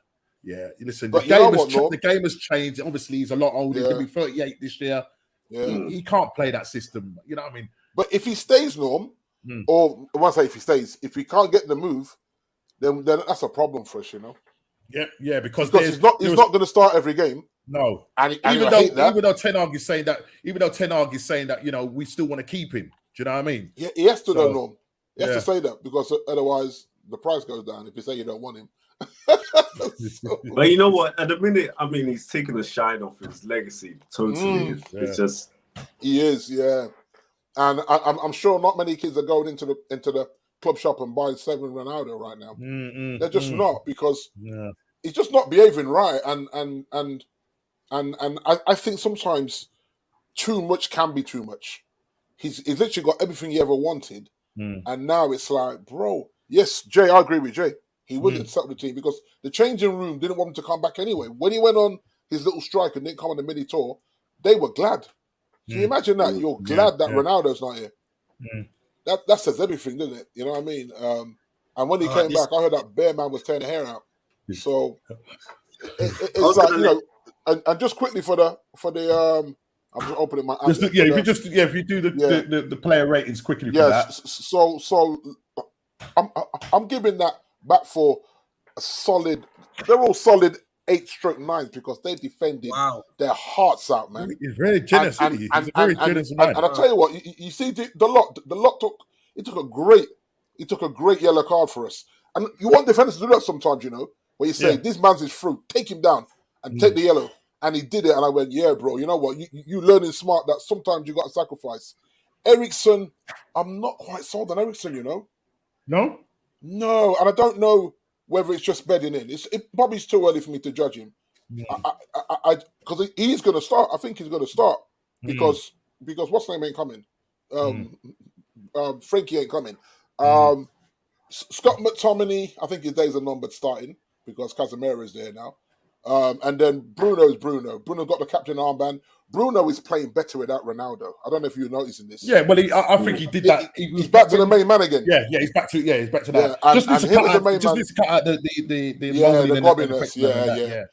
listen, but the game has changed. Obviously, he's a lot older. He's going to be 38 this year. Yeah. He can't play that system. You know what I mean? But if he stays, Norm, or I want to say if he stays, if he can't get the move, then that's a problem for us, you know? Yeah, because he's not going to start every game. No. Even though Ten Hag is saying that, you know, we still want to keep him. Do you know what I mean? Yeah, he has to, though, Norm. He has to say that because otherwise the price goes down if you say you don't want him. But you know what? At the minute, I mean, he's taking a shine off his legacy. Totally. It's just... He is, yeah. And I'm sure not many kids are going into the club shop and buying 7 Ronaldo right now. They're just not, because he's just not behaving right. And I think sometimes too much can be too much. He's literally got everything he ever wanted, and now it's like, bro. Yes, Jay, I agree with Jay. He wouldn't accept the team because the changing room didn't want him to come back anyway. When he went on his little strike and didn't come on the mini tour, they were glad. Can you imagine that? You're glad that Ronaldo's not here. That says everything, doesn't it? You know what I mean? And when he came back, I heard that Bear Man was tearing the hair out. So it's and just quickly for the I'm just opening my app. If you do the player ratings quickly for that. So I'm giving that back for a solid. They're all solid 8/9 because they defended their hearts out, man. He's very generous, isn't he? He's a very generous man. And I tell you what, you see the lot took a great yellow card for us. And you want defenders to do that sometimes, where you say this man's his fruit, take him down and take the yellow. And he did it, and I went, yeah, bro. You know what? You learning smart that sometimes you got to sacrifice. Ericsson, I'm not quite sold on Ericsson, No, and I don't know whether it's just bedding in. It probably is too early for me to judge him. Because he's going to start. I think he's going to start because what's name ain't coming. Frankie ain't coming. Scott McTominay, I think his days are numbered starting because Casemiro is there now. And then Bruno's Bruno. Bruno got the captain armband. Bruno is playing better without Ronaldo. I don't know if you're noticing this. Yeah, well, I think he did that. He's back to the main man again. Yeah, he's back to that. Yeah, Just needs to cut out the gobbiness. Yeah.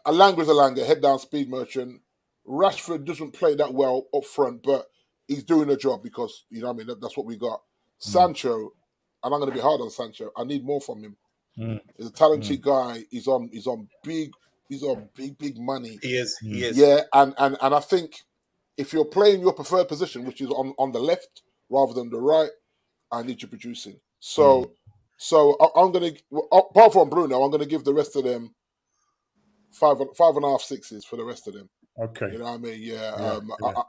Alanga's Alanga, head down speed merchant. Rashford doesn't play that well up front, but he's doing a job because that's what we got. Sancho, and I'm going to be hard on Sancho. I need more from him. He's a talented guy. He's on big money. He is. Yeah, and I think if you're playing your preferred position, which is on the left rather than the right, I need you producing. So I'm gonna, apart from Bruno, I'm gonna give the rest of them 5.5, 6s for the rest of them. Okay. You know what I mean? Yeah.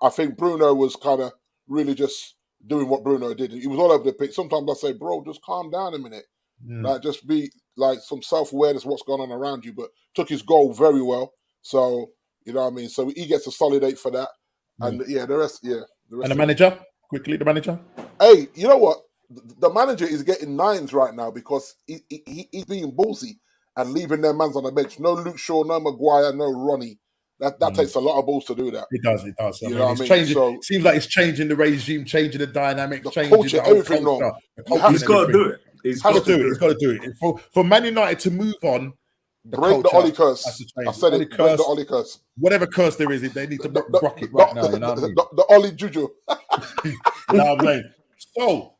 I think Bruno was kind of really just doing what Bruno did. He was all over the pitch. Sometimes I say, bro, just calm down a minute. Like, just be like some self-awareness of what's going on around you. But took his goal very well. So, you know what I mean? So he gets a solid 8 for that. And the rest. And the manager? Quickly, the manager? Hey, you know what? The manager is getting 9s right now because he's being ballsy and leaving their mans on the bench. No Luke Shaw, no Maguire, no Ronnie. That takes a lot of balls to do that. It does. You know what I mean? Changing, it seems like it's changing the regime, changing the dynamic, changing culture, everything wrong. He's got to do it. He's got to do it. For Man United to move on, break the Ollie curse. I said it. Break the Ollie curse. Whatever curse there is, they need to rock it right now. You know what I mean? The Ollie Juju. You know what I'm saying? So.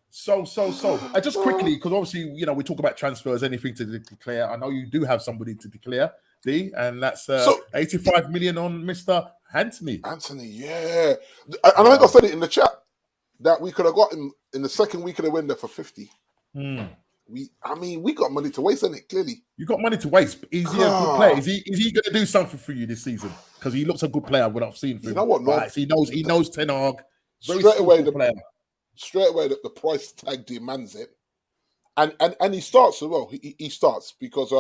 Just quickly, because obviously, we talk about transfers, anything to declare. I know you do have somebody to declare, D, and that's 85 million on Mr. Anthony. Yeah. And I think I said it in the chat that we could have got him in the second week of the window for 50. We got money to waste, isn't it? Clearly, you got money to waste. Is he a good player? Is he going to do something for you this season? Because he looks a good player. What I've seen from him. You know what? No. He knows Ten Hag. Straight away, the price tag demands it, and he starts as well. He starts because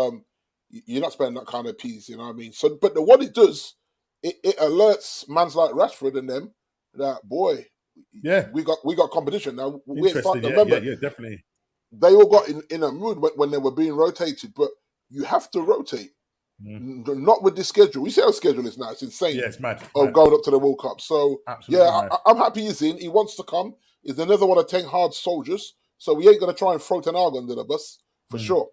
you're not spending that kind of piece. You know what I mean? So, but what it does, it alerts mans like Rashford and them that boy. Yeah, we got competition now. Remember, definitely. They all got in a mood when they were being rotated, but you have to rotate. Not with this schedule. You see how the schedule is now; it's insane. Yeah, it's mad. Going up to the World Cup. So absolutely I'm happy he's in. He wants to come. He's another one of 10 hard soldiers. So we ain't gonna try and throw Ten Hag under the bus for sure.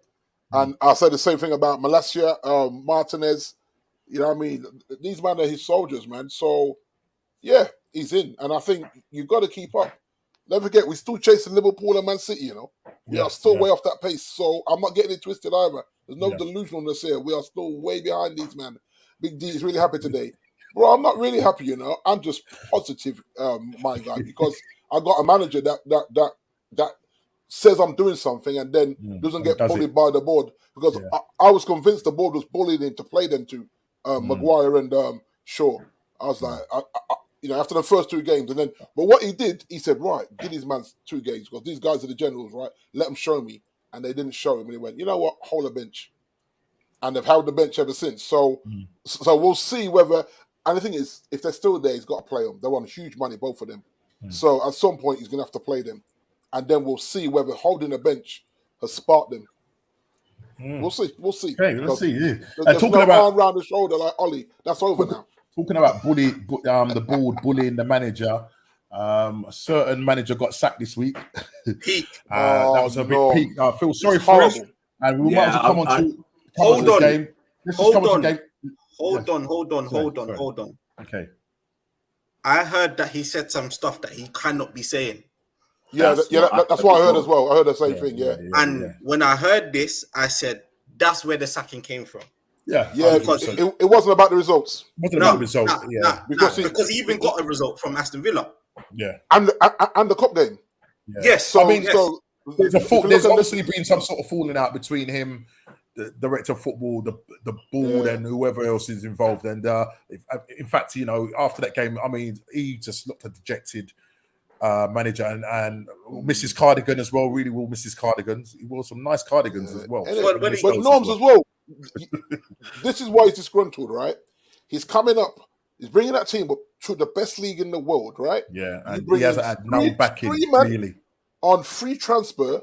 And I say the same thing about Malacia, Martinez. You know what I mean? These men are his soldiers, man. So yeah, he's in, and I think you've got to keep up. Never forget, we're still chasing Liverpool and Man City, We are still way off that pace. So I'm not getting it twisted either. There's no delusionalness here. We are still way behind these, man. Big D is really happy today. Bro, I'm not really happy, I'm just positive, my guy, because I got a manager that says I'm doing something and then doesn't get bullied by the board. Because I was convinced the board was bullying him to play them to Maguire and Shaw. I was like, after the first 2 games, and then, but what he did, he said, right, give these man 2 games because these guys are the generals, right? Let them show me, and they didn't show him. And he went, you know what? Hold the bench, and they've held the bench ever since. So we'll see whether. And the thing is, if they're still there, he's got to play them. They're on huge money, both of them. So at some point, he's going to have to play them, and then we'll see whether holding the bench has sparked them. We'll see. Okay, let's see. Yeah. There's no arm around the shoulder like Ollie. That's over now. Talking about the board bullying the manager, A certain manager got sacked this week. Peak. That was a bit peak. I feel sorry It's for him. horrible. And we might as well come on to Hold on. the game. Let's just come on to the game. Hold on. Okay. I heard that he said some stuff that he cannot be saying. That's what I heard as well. I heard the same thing. And when I heard this, I said, that's where the sacking came from. Yeah, because it wasn't about the results. Because he even got a result from Aston Villa. Yeah, and the cup game. Yeah. Yes, so there's obviously been some sort of falling out between him, the director of football, the board, and whoever else is involved. And in fact, after that game, I mean, he just looked a dejected manager, and Mrs. Cardigan as well. Really will Mrs. Cardigans. He wore some nice cardigans as well. But Norms as well. This is why he's disgruntled, right? He's coming up. He's bringing that team up to the best league in the world, right? Yeah, and he hasn't had no backing really on free transfer,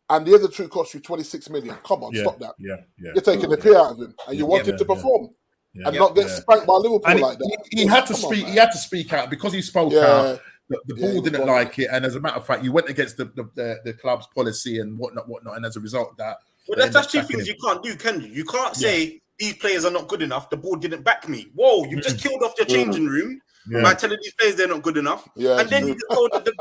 and the other two cost you 26 million. Come on, stop that. Yeah. You're taking the pay out of him, and you want him to perform and not get spanked by Liverpool and like that. He had to speak. He had to speak out because he spoke out. The board didn't like it, and as a matter of fact, you went against the club's policy and whatnot, and as a result of that. Well, that's two things you can't do, can you? You can't say these players are not good enough. The board didn't back me. Whoa, you've just killed off your changing room by telling these players they're not good enough. Yeah, and then you just told the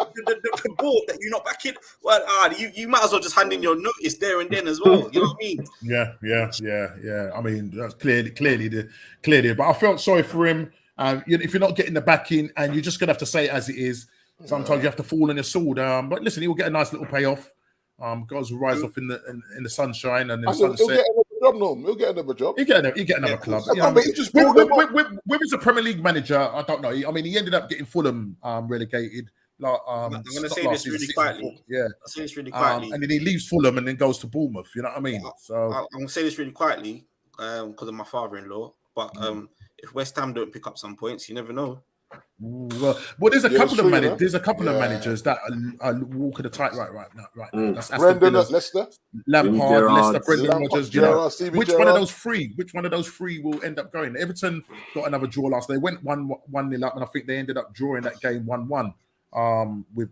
board that you're not backing. Well, you might as well just hand in your notice there and then as well. You know what I mean? Yeah. I mean, that's clearly. But I felt sorry for him. If you're not getting the backing, and you're just gonna have to say it as it is. Sometimes you have to fall on your sword. But listen, he will get a nice little payoff. Guys will rise off in the sunshine and in the sunset. He'll get another job, no? He'll get another job. He'll get another club. With his a Premier League manager, I don't know. I mean, he ended up getting Fulham relegated. I'm going to say this really quietly. Yeah, I'll say this really quietly. And then he leaves Fulham and then goes to Bournemouth. You know what I mean? So I'm going to say this really quietly because of my father-in-law. But if West Ham don't pick up some points, you never know. Well, there's a couple of managers. There's a couple of managers that are walking the tightrope right now. That's Brendan at Leicester, Lampard, Leicester, Brendan Rodgers. Which one of those three? Which one of those three will end up going? Everton got another draw last. They went 1-0 up, and I think they ended up drawing that game 1-1. With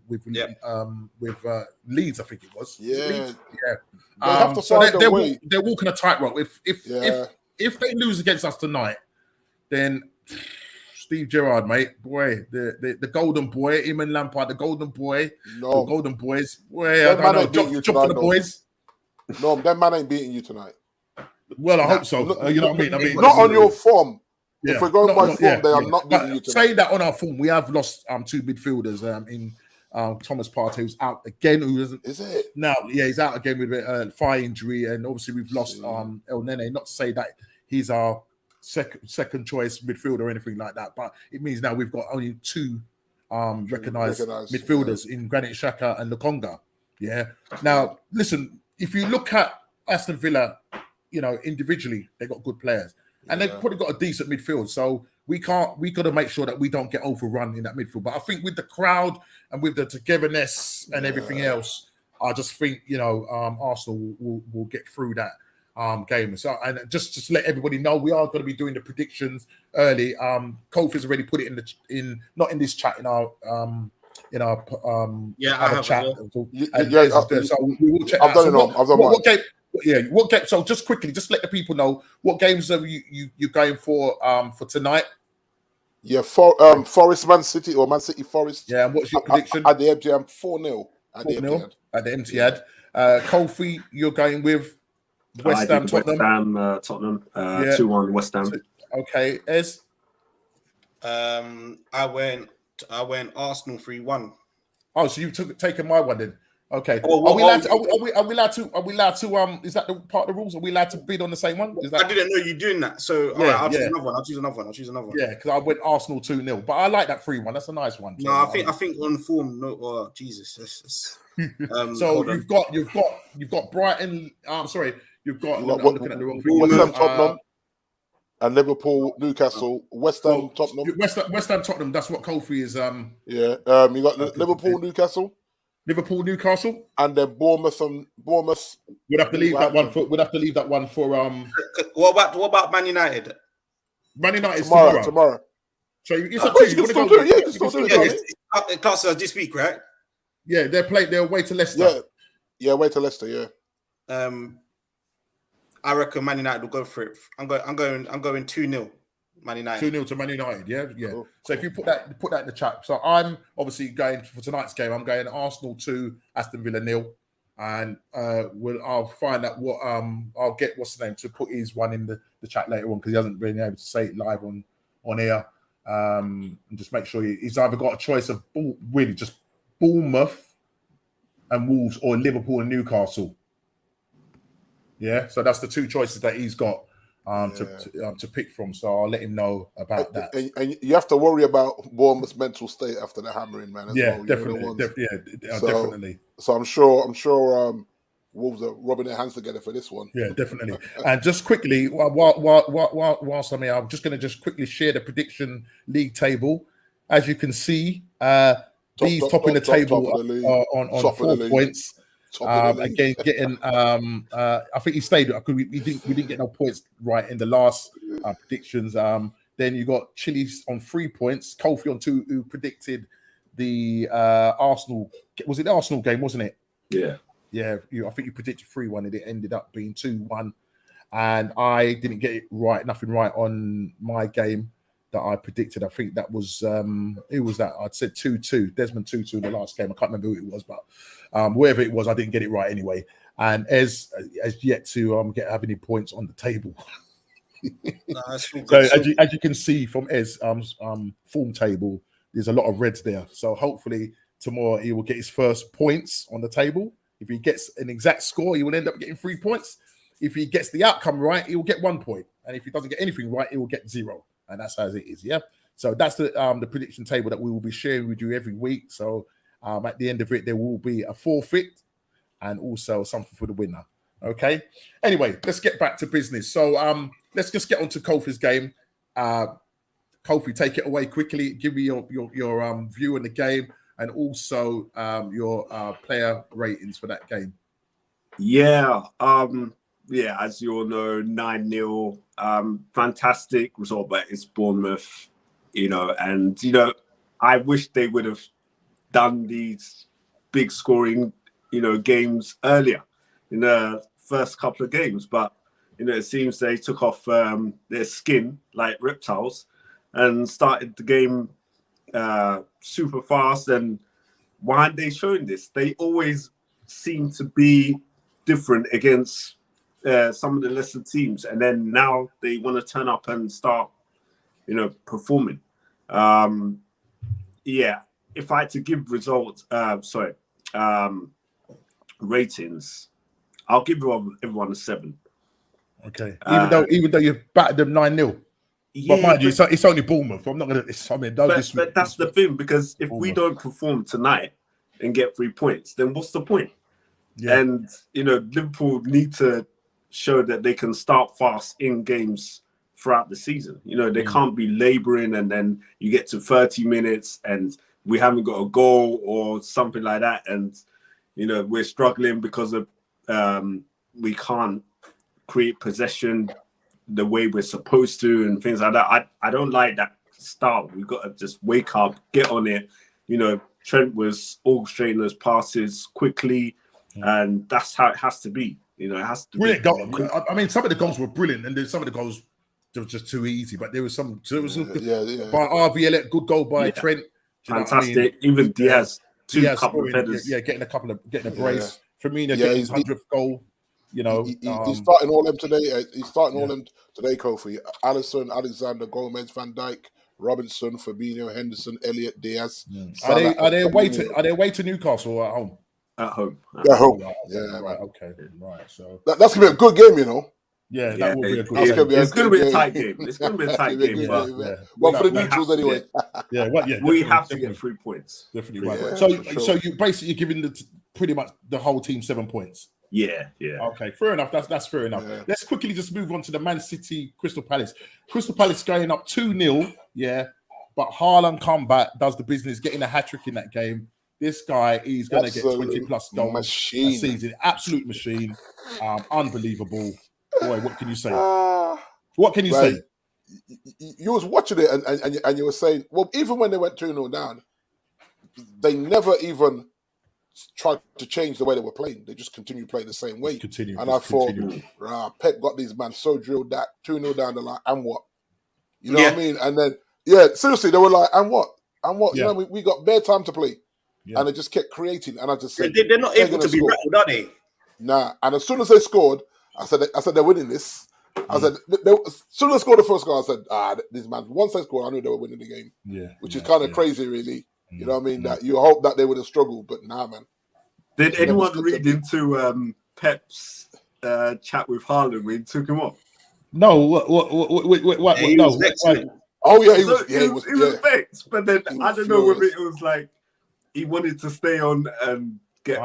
Leeds, I think it was. Leeds? They're walking a tightrope. If they lose against us tonight, then Steve Gerrard, mate, boy, the golden boy, him and Lampard, the golden boy, the golden boys, boy, I don't know, jump for the boys. No, that man ain't beating you tonight. Well, I hope so. You know what I mean? Not on your form. If we're going by form, they are not beating you tonight. Saying that on our form, we have lost two midfielders in Thomas Partey, who's out again. Is it? Now, he's out again with a thigh injury, and obviously we've lost El Nene. Not to say that he's our second choice midfielder or anything like that, but it means now we've got only two recognized midfielders in Granit Xhaka and Lokonga. Yeah. Now, listen, if you look at Aston Villa, individually, they got good players. And they've probably got a decent midfield. So we got to make sure that we don't get overrun in that midfield. But I think with the crowd and with the togetherness and everything else, I just think, Arsenal will get through that game. So, and just to let everybody know, we are going to be doing the predictions early. Kofi's already put it not in this chat, in our chat. So we will check I've done what game? Yeah, what game? So just quickly, just let the people know what games are you going for tonight. Yeah, Forest Man City or Man City Forest. Yeah, and what's your prediction? At the MTN 4-0 at the Etihad. Kofi, you're going with West Ham Tottenham. 2-1 West Ham. Okay, Ez. I went Arsenal 3-1. Oh, so you've taken my one then. Okay. Are we allowed to? Is that the part of the rules? Are we allowed to bid on the same one? I didn't know you doing that. So I'll choose another one. Yeah, because I went Arsenal 2-0, but I like that 3-1. That's a nice one. No, I think on form. No, Jesus. So you've got Brighton. Sorry, you've got. I'm looking at the wrong thing. West Ham, Tottenham, and Liverpool, Newcastle. West Ham, Tottenham. West Ham, Tottenham. That's what Kofi is. You got Liverpool, Newcastle. Liverpool, Newcastle, and then Bournemouth. We'd have to leave that one for. We'd have to leave that one for. What about Man United? Man United tomorrow. So it's up to you. You can still do it. Yeah, you can still do it. Class this week, right? Yeah, they're away to Leicester. Yeah, away to Leicester. Yeah. I reckon Man United will go for it. I'm going 2-0. Man United. 2-0 to Man United. Yeah. Cool. So if you put that in the chat. So I'm obviously going for tonight's game. I'm going Arsenal 2, Aston Villa 0. And I'll find out what I'll get what's the name to put his one in the chat later on because he hasn't been able to say it live on air. And just make sure he's either got a choice of really just Bournemouth and Wolves or Liverpool and Newcastle. Yeah, so that's the two choices that he's got to pick from. So I'll let him know about that. And you have to worry about Bournemouth's mental state after the hammering, man. Definitely. So I'm sure Wolves are rubbing their hands together for this one. Yeah, definitely. And just quickly, whilst I'm here, I'm just going to quickly share the prediction league table. As you can see, B's top in the table on 4 points. Again, getting I think he stayed because we didn't get no points right in the last predictions. Then you got Chili's on 3 points, Kofi on 2, who predicted the Arsenal. Was it the Arsenal game, wasn't it? Yeah. I think you predicted 3-1 and it ended up being 2-1. And I didn't get it right, nothing right on my game that I predicted. I think that was who was that? I'd said 2-2, Desmond 2-2 in the last game. I can't remember who it was, but wherever it was, I didn't get it right anyway. And as yet to have any points on the table. So as you can see from Ez form table, there's a lot of reds there. So hopefully tomorrow he will get his first points on the table. If he gets an exact score, he will end up getting 3 points. If he gets the outcome right, he will get 1 point. And if he doesn't get anything right, he will get 0. And that's how it is, yeah? So that's the prediction table that we will be sharing with you every week. So at the end of it, there will be a forfeit and also something for the winner, okay? Anyway, let's get back to business. So let's just get on to Kofi's game. Kofi, take it away quickly. Give me your view on the game and also your player ratings for that game. Yeah, as you all know, 9-0, fantastic result, but it's Bournemouth, and I wish they would have done these big scoring, games earlier in the first couple of games, but it seems they took off their skin like reptiles and started the game super fast. And why aren't they showing this? They always seem to be different against some of the lesser teams, and then now they want to turn up and start, performing. If I had to give ratings, I'll give everyone a 7. Okay, even though you battered them 9-0. Yeah, but mind you, it's only Bournemouth. I'm not gonna. But that's the thing, because if we don't perform tonight and get 3 points, then what's the point? Yeah. And Liverpool need to show that they can start fast in games throughout the season. They can't be labouring and then you get to 30 minutes and we haven't got a goal or something like that, and we're struggling because of we can't create possession the way we're supposed to and things like that. I don't like that style. We've got to just wake up, get on it. Trent was orchestrating those passes quickly, and that's how it has to be. It has to brilliant be. Goal. I mean, some of the goals were brilliant, and then some of the goals were just too easy. But there was some. By RVL, good goal by Trent. Fantastic. Even Diaz, Diaz couple of headers. Getting a brace. Firmino getting his 100th goal. He's starting all them today. He's starting all them today, Kofi. Alisson, Alexander, Gomez, Van Dijk, Robinson, Fabinho, Henderson, Elliott, Diaz. Salah, are they away to Newcastle or at home? At home. At home. Right. Okay. Right. So that's gonna be a good game, Yeah, that will be a good game. It's going to be a tight game. It's going to be a tight game. Well, for the neutrals anyway. We have to get 3 points. Definitely right. So you basically giving pretty much the whole team 7 points. Yeah. Okay, fair enough. That's fair enough. Yeah. Let's quickly just move on to the Man City Crystal Palace. Crystal Palace going up 2-0. Yeah, but Haaland comeback does the business, getting a hat trick in that game. This guy, he's going to get 20+ goals a season. Absolute machine. Unbelievable. Boy, what can you say? What can you say? you was watching it and you were saying, well, even when they went 2-0 down, they never even tried to change the way they were playing. They just continued playing the same way. I thought, Pep got these man so drilled that 2-0 down the line, and what? You know what I mean? And then, seriously, they were like, and what? And what? You know, we got bare time to play. Yeah. And they just kept creating. And I just said, they're not able to be rattled, are they? Nah. And as soon as they scored, I said they're winning this. I said, as soon as they scored the first goal, I said, these man, once they scored, I knew they were winning the game. Yeah. Which is kind of crazy, really. You know what I mean? That you hope that they would have struggled, but nah, man. Did anyone read into Pep's chat with Haaland when he took him off? No. What? No. Oh yeah, he was vexed, but then I don't know whether it was like he wanted to stay on and get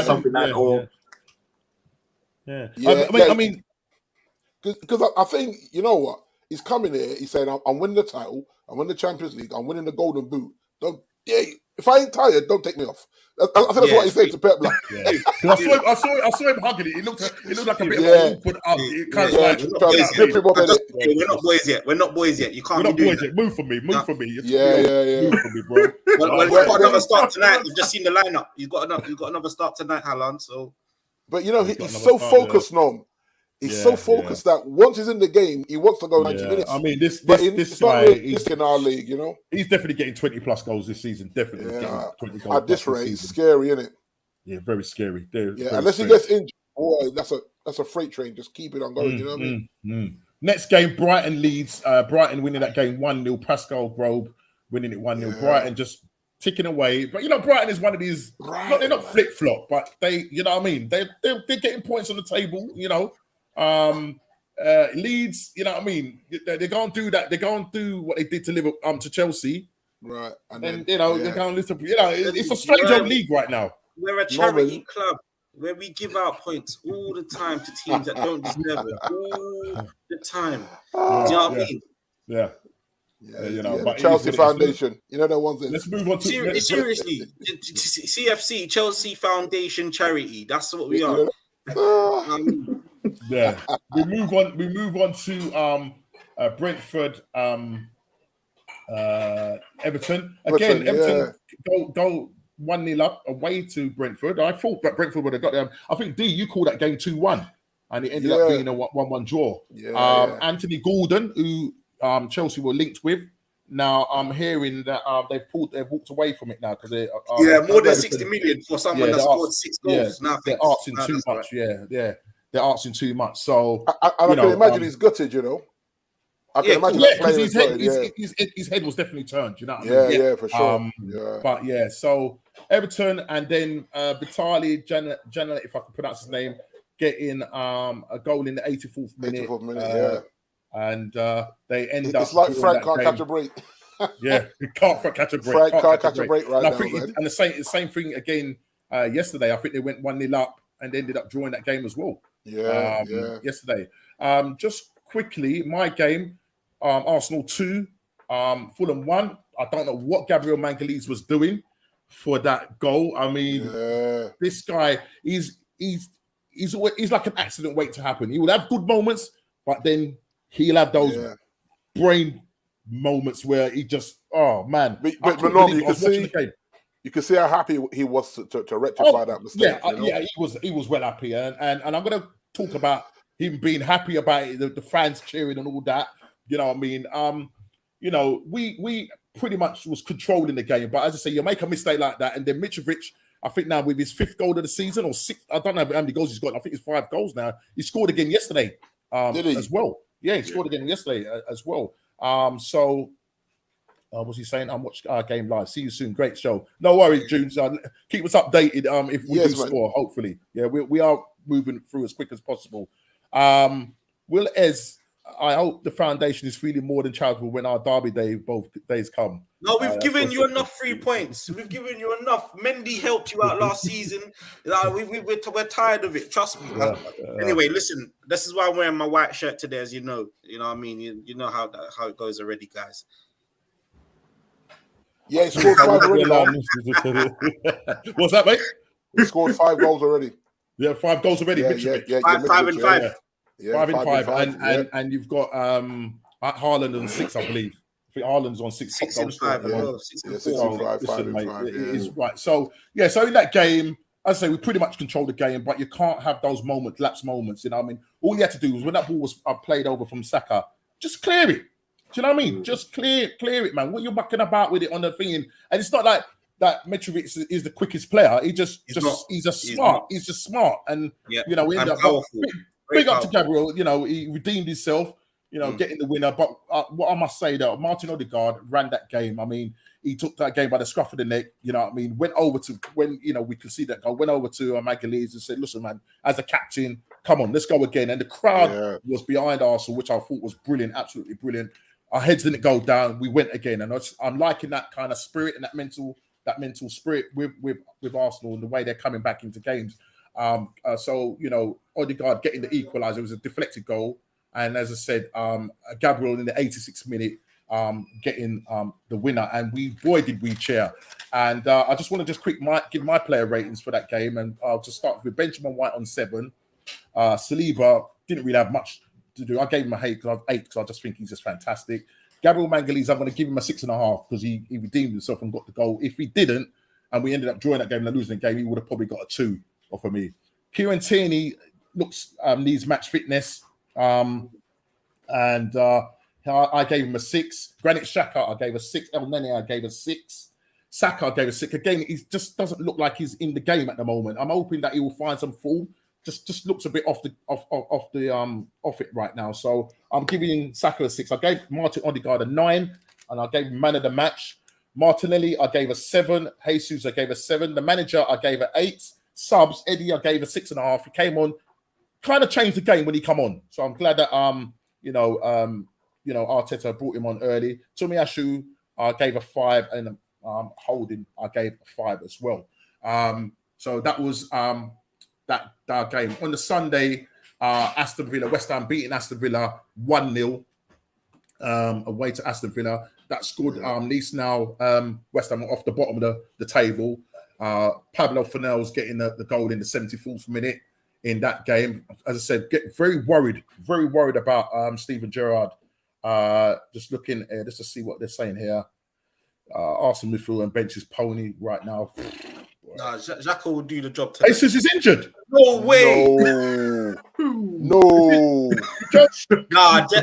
something like that, I mean, because I think, you know what, he's coming here. He's saying, "I'm winning the title. I'm winning the Champions League. I'm winning the Golden Boot. If I ain't tired, don't take me off." I think that's what he said to Pep. Like, I saw him hugging it. It looked like a bit of a awkward up. We're not boys yet. We're not boys yet. You can't be doing that. Move for me. Move for me, bro. Well, he's got another start tonight. You've just seen the lineup. You've got another start tonight, Haaland. So, but you know, he's so focused now. He's so focused that once he's in the game, he wants to go 90 minutes. I mean, this guy, he's in our league, you know. He's definitely getting 20 plus goals this season. Definitely. Yeah. At this rate, it's scary, isn't it? Yeah, very scary. Unless he gets injured, boy, that's a freight train. Just keep it on going. You know what I mean? Next game, Brighton leads. Brighton winning that game 1-0. Pascal Grobe winning it 1-0. Yeah. Brighton just ticking away. But you know, Brighton is one of these. They're not flip flop, but they, you know what I mean. They're getting points on the table. You know. Leeds, you know what I mean? They're going to do that. They're going to do what they did to Chelsea. Right. And then, you know, they're going to listen. You know, it's a strange old league right now. We're a charity club where we give out points all the time to teams that don't deserve it. All the time. Do you know what I mean? Yeah. You know, but Chelsea Foundation. You know that one thing. Let's move on to seriously. CFC, Chelsea Foundation Charity. That's what we are. Yeah, we move on to Brentford, Everton. Again, Everton go 1-0 up away to Brentford. I thought that Brentford would have got them. I think you called that game 2-1, and it ended up being a 1-1 draw. Anthony Gordon, who Chelsea were linked with. Now I'm hearing that they've walked away from it now because they more than 60 million for someone that scored 6 goals. They're asking too much. Right. They're asking too much. So I can imagine he's gutted. You know, I can imagine because his head was definitely turned. You know what I mean? Yeah, for sure. But so Everton and then Vitali Janela, if I can pronounce his name, getting a goal in the 84th minute. 84th minute, and they end up. It's like Frank can't catch a break. Can't catch a break. Frank can't catch a break right now. And the same thing again yesterday. I think they went 1-0 up and ended up drawing that game as well. Yesterday. Just quickly, my game, Arsenal 2, Fulham 1. I don't know what Gabriel Magalhaes was doing for that goal. I mean, this guy, he's like an accident waiting to happen. He will have good moments, but then he'll have those brain moments where he just, but you can see how happy he was to rectify that mistake. He was well happy, and I'm going to talk about him being happy about it, the fans cheering and all that. You know what I mean? You know, we pretty much was controlling the game, but as I say, you make a mistake like that, and then Mitrovic, I think now with his 5th goal of the season or 6, I don't know how many goals he's got. I think it's 5 goals now. He scored again yesterday, Did he? as well. Yeah, he scored again yesterday as well. What's he saying? I'll watch our game live. See you soon. Great show. No worries, Junes. Keep us updated if we do score, hopefully. Yeah, we are moving through as quick as possible. Will Ez, I hope the foundation is feeling more than charitable when our derby both days come. No, we've given you enough 3 points. We've given you enough. Mendy helped you out last season. We're tired of it. Trust me. Anyway, listen. This is why I'm wearing my white shirt today, as you know. You know what I mean? You know how it goes already, guys. Yeah, he scored 5 already. What's that, mate? He scored 5 goals already. Yeah, 5 goals already. Yeah, 5 and 5. Yeah, 5-5, and you've got Haaland on 6, I believe. I think Haaland's on 6 top 6 goal and scorer 5 at the as moment. well. 6 and 6 4. and 5, 5 and mate, 5. it is right. So so in that game, as I say, we pretty much controlled the game, but you can't have those lapse moments. You know what I mean? All you had to do was when that ball was played over from Saka, just clear it. Do you know what I mean? Just clear it, man. What you're mucking about with it on the thing, and it's not like that. Mitrovic is the quickest player. He's just smart, and you know, we end up big up to Gabriel. You know, he redeemed himself. You know, getting the winner. But what I must say though, Martin Odegaard ran that game. I mean, he took that game by the scruff of the neck. You know what I mean? Went over to when we could see that goal. Went over to Magalhaes and said, "Listen, man, as a captain, come on, let's go again." And the crowd was behind Arsenal, which I thought was brilliant, absolutely brilliant. Our heads didn't go down. We went again, and I'm liking that kind of spirit and that mental spirit with Arsenal and the way they're coming back into games. So you know, Odegaard getting the equaliser, it was a deflected goal, and as I said, Gabriel in the 86th minute getting the winner, and did we cheer. And I just want to give my player ratings for that game, and I'll just start with Benjamin White on 7. Saliba didn't really have much to do. I gave him a 8 because I just think he's just fantastic. Gabriel Magalhaes, I'm going to give him a 6.5 because he redeemed himself and got the goal. If he didn't, and we ended up drawing that game and losing the game, he would have probably got a 2 off of me. Kieran Tierney needs match fitness, and I gave him a 6. Granit Xhaka, I gave a 6. El Nene, I gave a 6. Saka, I gave a 6. Again, he just doesn't look like he's in the game at the moment. I'm hoping that he will find some form. Just looks a bit off it right now. So I'm giving Saka a 6. I gave Martin Odegaard a 9, and I gave him man of the match. Martinelli, I gave a 7. Jesus, I gave a 7. The manager, I gave an 8. Subs, Eddie, I gave a 6.5. He came on, kind of changed the game when he come on. So I'm glad that Arteta brought him on early. Tomiyasu, I gave a 5, and Holding, I gave a 5 as well. So that was that game. On the Sunday, Aston Villa, West Ham beating Aston Villa 1-0 away to Aston Villa. That's good. Least now West Ham are off the bottom of the table. Pablo Fornel's getting the goal in the 74th minute in that game. As I said, get very worried about Steven Gerrard. Just looking just to see what they're saying here. Arsenal midfield and bench is pony right now. Nah, Xhaka will do the job today. Jesus is injured. No way. No. Nah. You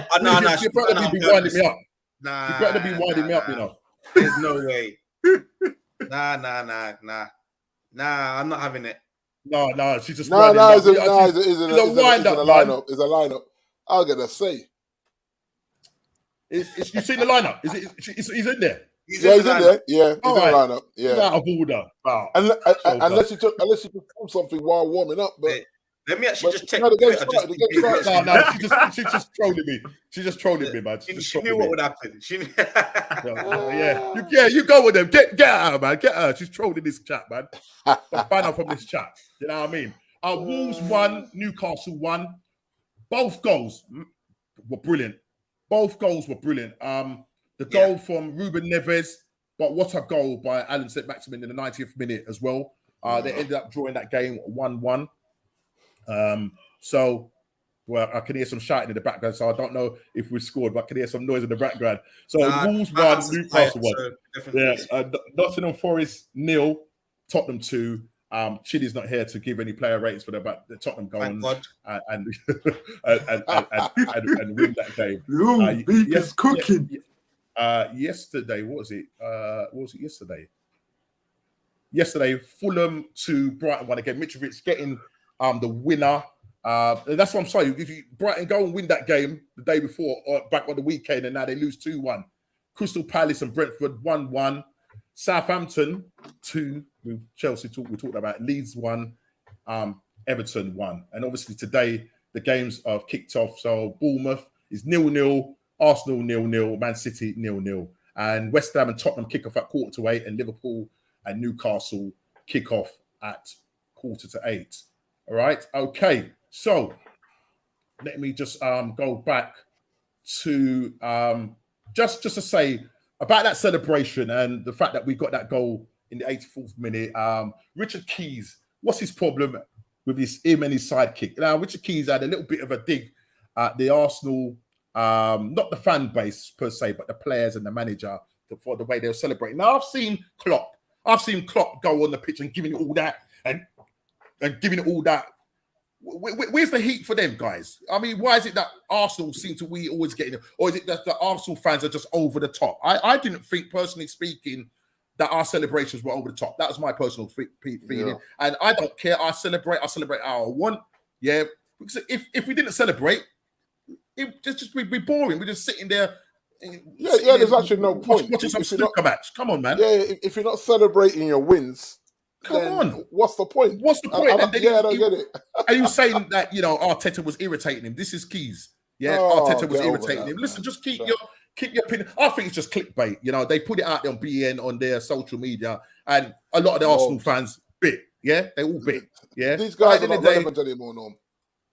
better be winding me up. Nah. You better be winding me up, you know. There's no way. Nah. I'm not having it. No. She's just It's a lineup. It's a lineup. I'll get a say. You seen the lineup? He's in there. He's in there. Yeah, he's in the lineup. Yeah, he's out of order. Wow. Unless you perform something while warming up. But let me actually just check. No, she's just trolling me. She's just trolling me, man. She knew what would happen. She knew. Yeah, you go with them. Get her, man. Get her. She's trolling this chat, man. Ban her from this chat. You know what I mean? Wolves 1, Newcastle 1. Both goals were brilliant. The goal from Ruben Neves, but what a goal by Alan St-Maximin in the 90th minute as well. They ended up drawing that game 1-1. So, well, I can hear some shouting in the background, so I don't know if we scored, but I can hear some noise in the background. So, Wolves 1, Newcastle 1. Nottingham Forest 0, Tottenham 2. Chili's not here to give any player ratings for them, but the Tottenham go on and win that game. Beef is cooking. Yesterday, what was it? What was it yesterday? Yesterday, Fulham to Brighton 1 again. Mitrovic getting the winner. That's what I'm saying. If you Brighton go and win that game the day before or back on the weekend, and now they lose 2-1. Crystal Palace and Brentford 1-1. Southampton 2. With Chelsea we talked about. Leeds 1. Everton 1. And obviously today the games have kicked off. So Bournemouth is 0-0. Arsenal 0-0, Man City 0-0, and West Ham and Tottenham kick off at 7:45, and Liverpool and Newcastle kick off at 7:45. All right, okay. So let me just go back to just to say about that celebration and the fact that we got that goal in the 84th minute. Richard Keys, what's his problem with him and his sidekick? Now, Richard Keys had a little bit of a dig the Arsenal, not the fan base per se, but the players and the manager for the way they were celebrating. Now I've seen Klopp go on the pitch and giving it all that and giving it all that. Where's the heat for them guys? I mean, why is it that Arsenal seem to always getting it, or is it that the Arsenal fans are just over the top? I didn't think, personally speaking, that our celebrations were over the top. That was my personal feeling, and I don't care. I celebrate how I want. Yeah, because if we didn't celebrate, it just would be boring. We're just sitting there. There's actually no point. Watching some snooker match. Come on, man. Yeah, if you're not celebrating your wins. Come on. What's the point? What's the point? I don't get it. And he was saying that, Arteta was irritating him. This is Keys. Yeah, Arteta was irritating him. Listen, just keep your opinion. I think it's just clickbait. They put it out there on BN, on their social media, and a lot of the Arsenal fans bit. Yeah, they all bit. Yeah, these guys are not relevant anymore, Norm.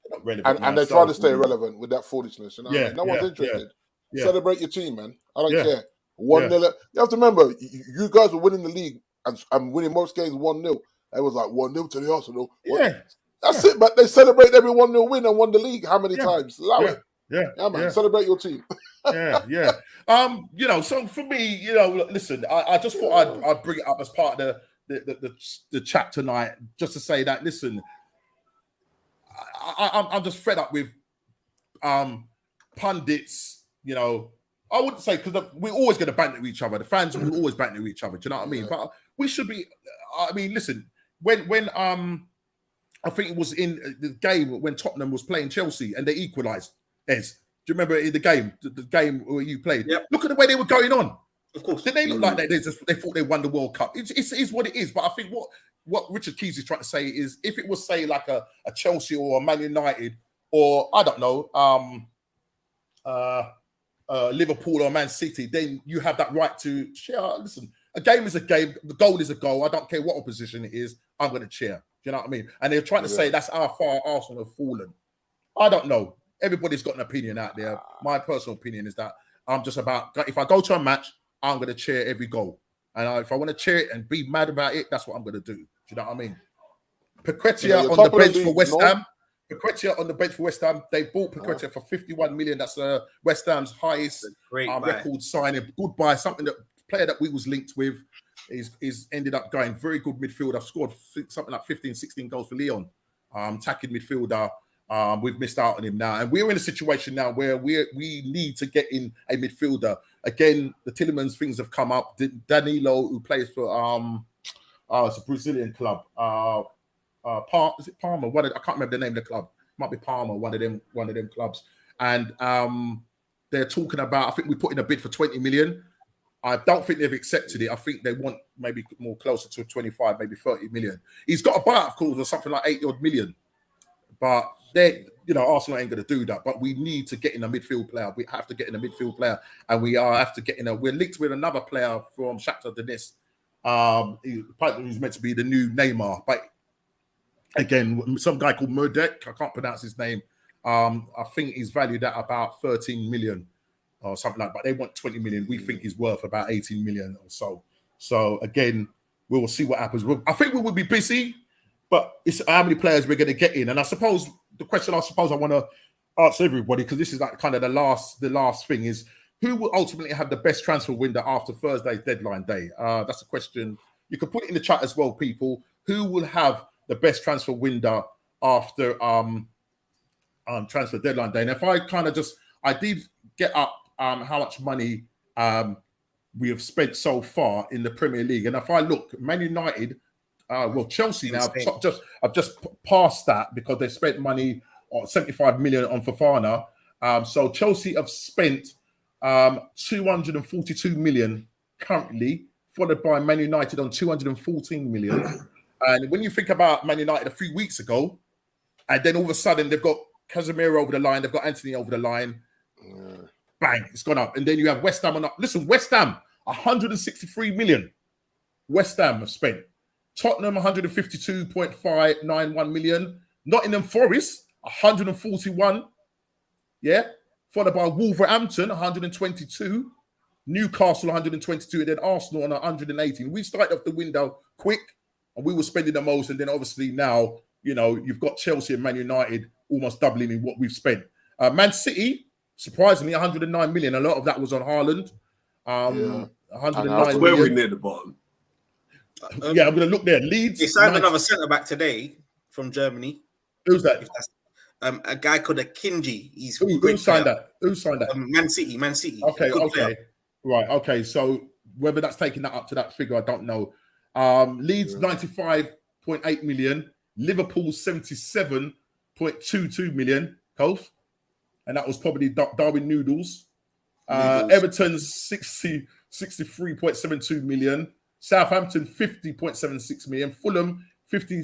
Not relevant, and they try to stay relevant with that foolishness. No one's interested. Yeah. Celebrate your team, man. I don't care. 1-0. You have to remember, you guys were winning the league and winning most games 1-0. It was like 1-0 to the Arsenal. That's it. But they celebrate every 1-0 win and won the league how many times? Allow it. Yeah, man. Celebrate your team. So for me, listen, I just thought I'd bring it up as part of the chat tonight, just to say that, listen, I'm just fed up with pundits. I wouldn't say, because we're always going to banter each other. The fans will always banter each other. Do you know what I mean? But we should be. I mean, listen. When I think it was in the game when Tottenham was playing Chelsea and they equalised. Ez, do you remember the game? The game where you played. Yep. Look at the way they were going on. Of course. Did they look like they thought they won the World Cup? It is what it is. But I think what Richard Keys is trying to say is, if it was, say, like a Chelsea or a Man United, or I don't know, Liverpool or Man City, then you have that right to cheer. Listen, a game is a game. The goal is a goal. I don't care what opposition it is. I'm going to cheer. Do you know what I mean? And they're trying to say that's how far Arsenal have fallen. I don't know. Everybody's got an opinion out there. My personal opinion is that I'm just about, if I go to a match, I'm going to cheer every goal. And if I want to cheer it and be mad about it, that's what I'm going to do. Do you know what I mean? Paquetá on the bench for West Ham. Paquetá on the bench for West Ham. They bought Paquetá for 51 million. That's West Ham's highest record signing. Goodbye. Something that player that we was linked with is ended up going very good midfielder. Scored something like 15, 16 goals for Lyon. Attacking midfielder. We've missed out on him now, and we're in a situation now where we need to get in a midfielder again. The Tillemans things have come up. Danilo, who plays for it's a Brazilian club. Is it Parma? I can't remember the name of the club. It might be Parma, one of them clubs. And they're talking about, I think we put in a bid for 20 million. I don't think they've accepted it. I think they want maybe more closer to 25, maybe 30 million. He's got a buyout clause or something like 80 odd million. But Arsenal ain't going to do that. But we need to get in a midfield player. We have to get in a midfield player, and have to get in we're linked with another player from Shakhtar Donetsk. He's meant to be the new Neymar, but again, some guy called Murdek, I can't pronounce his name. I think he's valued at about 13 million or something like that. But they want 20 million. We think he's worth about 18 million or so. So again, we will see what happens. I think we will be busy, but it's how many players we're going to get in. And I suppose the question I want to ask everybody, because this is like kind of the last thing, is who will ultimately have the best transfer window after Thursday's deadline day? That's a question. You can put it in the chat as well, people. Who will have the best transfer window after transfer deadline day? And if I did get up how much money we have spent so far in the Premier League. And if I look, Man United, Chelsea now I've just passed that because they spent money on 75 million on Fofana. So Chelsea have spent 242 million currently, followed by Man United on 214 million. And when you think about Man United a few weeks ago, and then all of a sudden they've got Casemiro over the line, they've got Anthony over the line, bang, it's gone up. And then you have West Ham listen, West Ham, 163 million. West Ham have spent. Tottenham, 152.591 million. Nottingham Forest, 141. Yeah. Followed by Wolverhampton, 122. Newcastle, 122. And then Arsenal on 118. We started off the window quick and we were spending the most. And then obviously now, you've got Chelsea and Man United almost doubling in what we've spent. Man City, surprisingly, 109 million. A lot of that was on Haaland. 109 where we million. near the bottom. Yeah, I'm going to look there. Leeds. They signed another centre back today from Germany. Who's that? A guy called Akinji. He's who signed that? Who signed that? Man City. Okay, Good okay. player. Right, okay. So whether that's taking that up to that figure, I don't know. Leeds, 95.8 million. Liverpool, 77.22 million. Kof. And that was probably Darwin Noodles. Everton's 63.72 million. Southampton, 50.76 million. Fulham, 50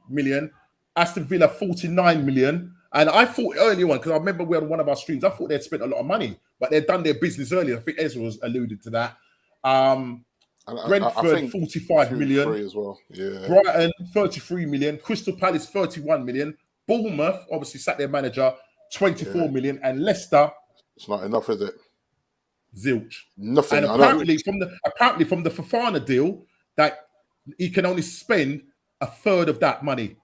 million. Aston Villa, 49 million. And I thought earlier on, because I remember we had one of our streams, I thought they'd spent a lot of money, but they'd done their business earlier. I think Ezra was alluded to that. Brentford, 45 million. As well. Yeah. Brighton, 33 million. Crystal Palace, 31 million. Bournemouth, obviously, sat their manager, 24 million. And Leicester, it's not enough, is it? Zilch. Nothing. And apparently from the Fofana deal, that he can only spend a third of that money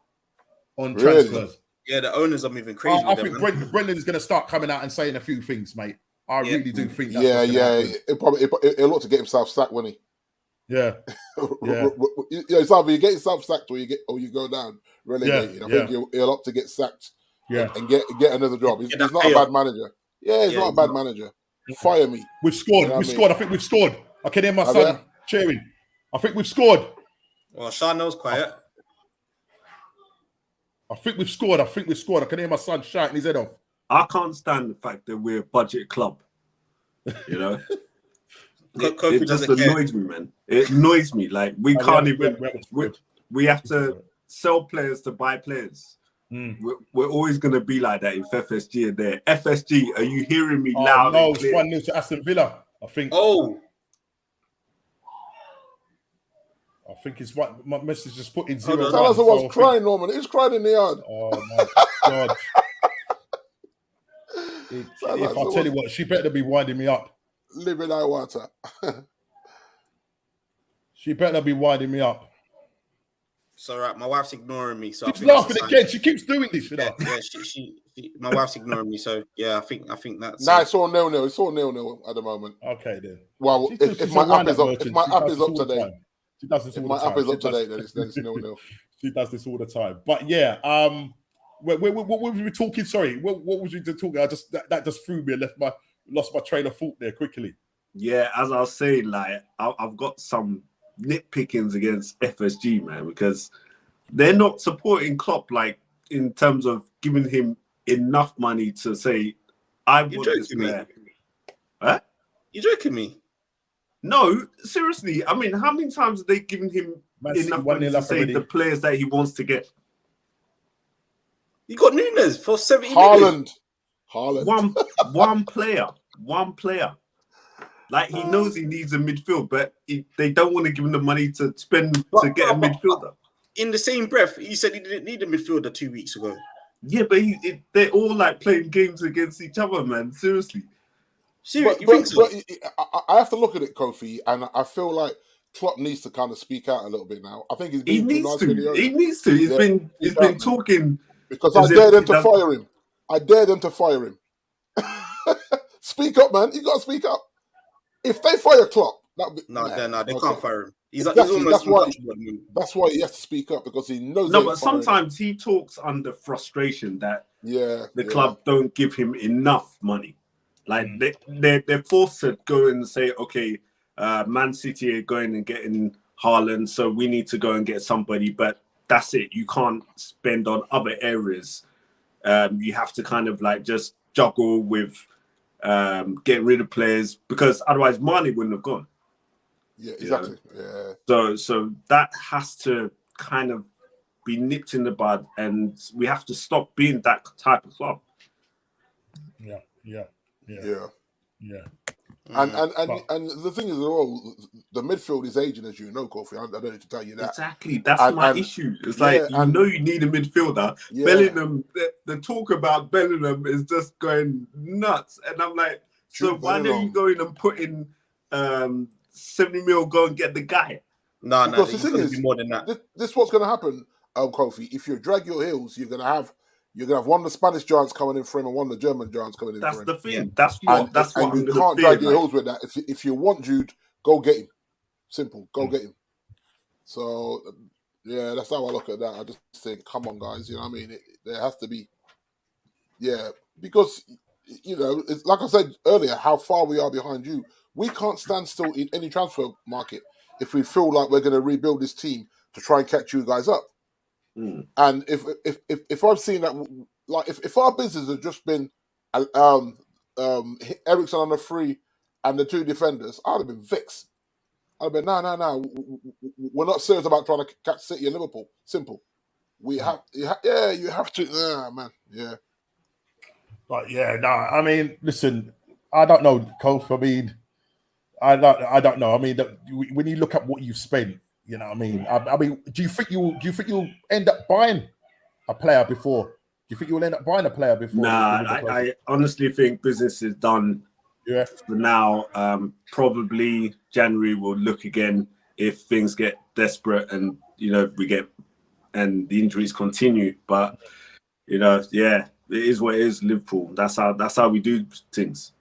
on transfers. Yeah, the owners are moving crazy. I think Brendan's going to start coming out and saying a few things, mate. I really do think that's He'll look to get himself sacked, won't he? Yeah. It's either you get yourself sacked or you go down relegated. I think he'll opt to get sacked. And get another job. He's not a bad manager. Yeah, he's not a bad manager. Fire me. We've scored. I think we've scored. I can hear my son cheering. I think we've scored. Well, Sean quiet. I think we've scored. I can hear my son shouting his head off. I can't stand the fact that we're a budget club. You know? it just annoys me, man. It annoys me. Like, we can't even... We have to sell players to buy players. We're always going to be like that if FSG are there. FSG, are you hearing me loud? No, it's 1-0 to Aston Villa, I think. I think it's what my message just put in 0. Tell us I was crying, Norman. He was crying in the yard. Oh, my God. If I tell you what, she better be winding me up. Living eye water. She better be winding me up. So my wife's ignoring me. So she's laughing again. She keeps doing this, you know. Yeah, she my wife's ignoring me. So yeah, I think that's. Nah, it's all nil-nil. It's all nil-nil at the moment. Okay then. Well, if my app is up, if my app is up today, she does this all the time. If my app is up today, then it's nil-nil. She does this all the time. But yeah, what were we talking? Sorry, what was we talking? That just threw me and lost my train of thought there quickly. Yeah, as I was saying, like I've got some nitpickings against FSG, man, because they're not supporting Klopp, like in terms of giving him enough money to say, I want this player. Huh? You joking me? No, seriously. I mean, how many times have they given him enough money to say the players that he wants to get? You got Nunes for 70 million. Haaland. One player. Like, he knows he needs a midfield, but they don't want to give him the money to spend to get a midfielder. In the same breath, you said he didn't need a midfielder 2 weeks ago. Yeah, but they're all like playing games against each other, man. Seriously. But I have to look at it, Kofi, and I feel like Klopp needs to kind of speak out a little bit now. I think he needs to. He needs to. He's been talking because I dare them to fire him. I dare them to fire him. Speak up, man! You got to speak up. If they fire Klopp, they can't fire him. That's why he has to speak up, because he knows. No, but sometimes he talks under frustration that the club don't give him enough money. Like they're forced to go and say, okay, Man City are going and getting Haaland, so we need to go and get somebody, but that's it. You can't spend on other areas. You have to kind of like just juggle with getting rid of players, because otherwise Mane wouldn't have gone. Yeah, exactly. Yeah. So that has to kind of be nipped in the bud, and we have to stop being that type of club. Yeah. And the thing is, the midfield is aging, as you know, Kofi. I don't need to tell you that. Exactly, that's my issue. It's like you need a midfielder. Yeah. Bellingham, the talk about Bellingham is just going nuts, and I'm like, so why don't you go in and put in 70 mil, go and get the guy? No, because the thing is, be more than that. This is what's going to happen, Kofi. If you drag your heels, you're going to have you're gonna have one of the Spanish giants coming in for him and one of the German giants coming in for him. That's the thing. Yeah. That's what you can't drag your heels with that. If you want Jude, go get him. Simple. Go get him. So yeah, that's how I look at that. I just think, come on, guys. You know what I mean? There has to be, because it's like I said earlier, how far we are behind you. We can't stand still in any transfer market if we feel like we're going to rebuild this team to try and catch you guys up. And if I've seen that, like if our business has just been Ericsson on the free and the two defenders, I'd have been vexed. I'd have been no. We're not serious about trying to catch City and Liverpool. Simple. You have to, man, yeah. But yeah, no. I mean, listen, I don't know, Kof. I mean, I don't know. I mean, when you look at what you've spent. You know what I mean? I mean, do you think you'll end up buying a player before? Do you think you'll end up buying a player before? Nah, I honestly think business is done. Yeah. For now, probably January we'll look again if things get desperate and and the injuries continue. But it is what it is. Liverpool. That's how we do things.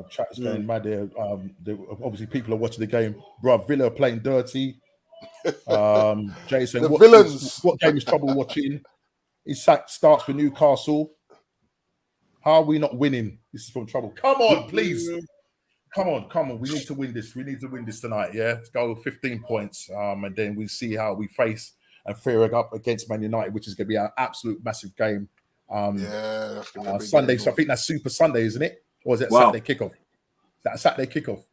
Chat's going mad there. Obviously, people are watching the game. Bro, Villa are playing dirty. Jason, the villains. What game is trouble watching? His sack starts for Newcastle. How are we not winning? This is from trouble. Come on, please. Come on. We need to win this. We need to win this tonight. Yeah, let's go 15 points. And then we see how we face and fare up against Man United, which is going to be an absolute massive game. That's gonna be Sunday. game. So I think that's Super Sunday, isn't it? Or is it Saturday kickoff? Is that a Saturday kickoff?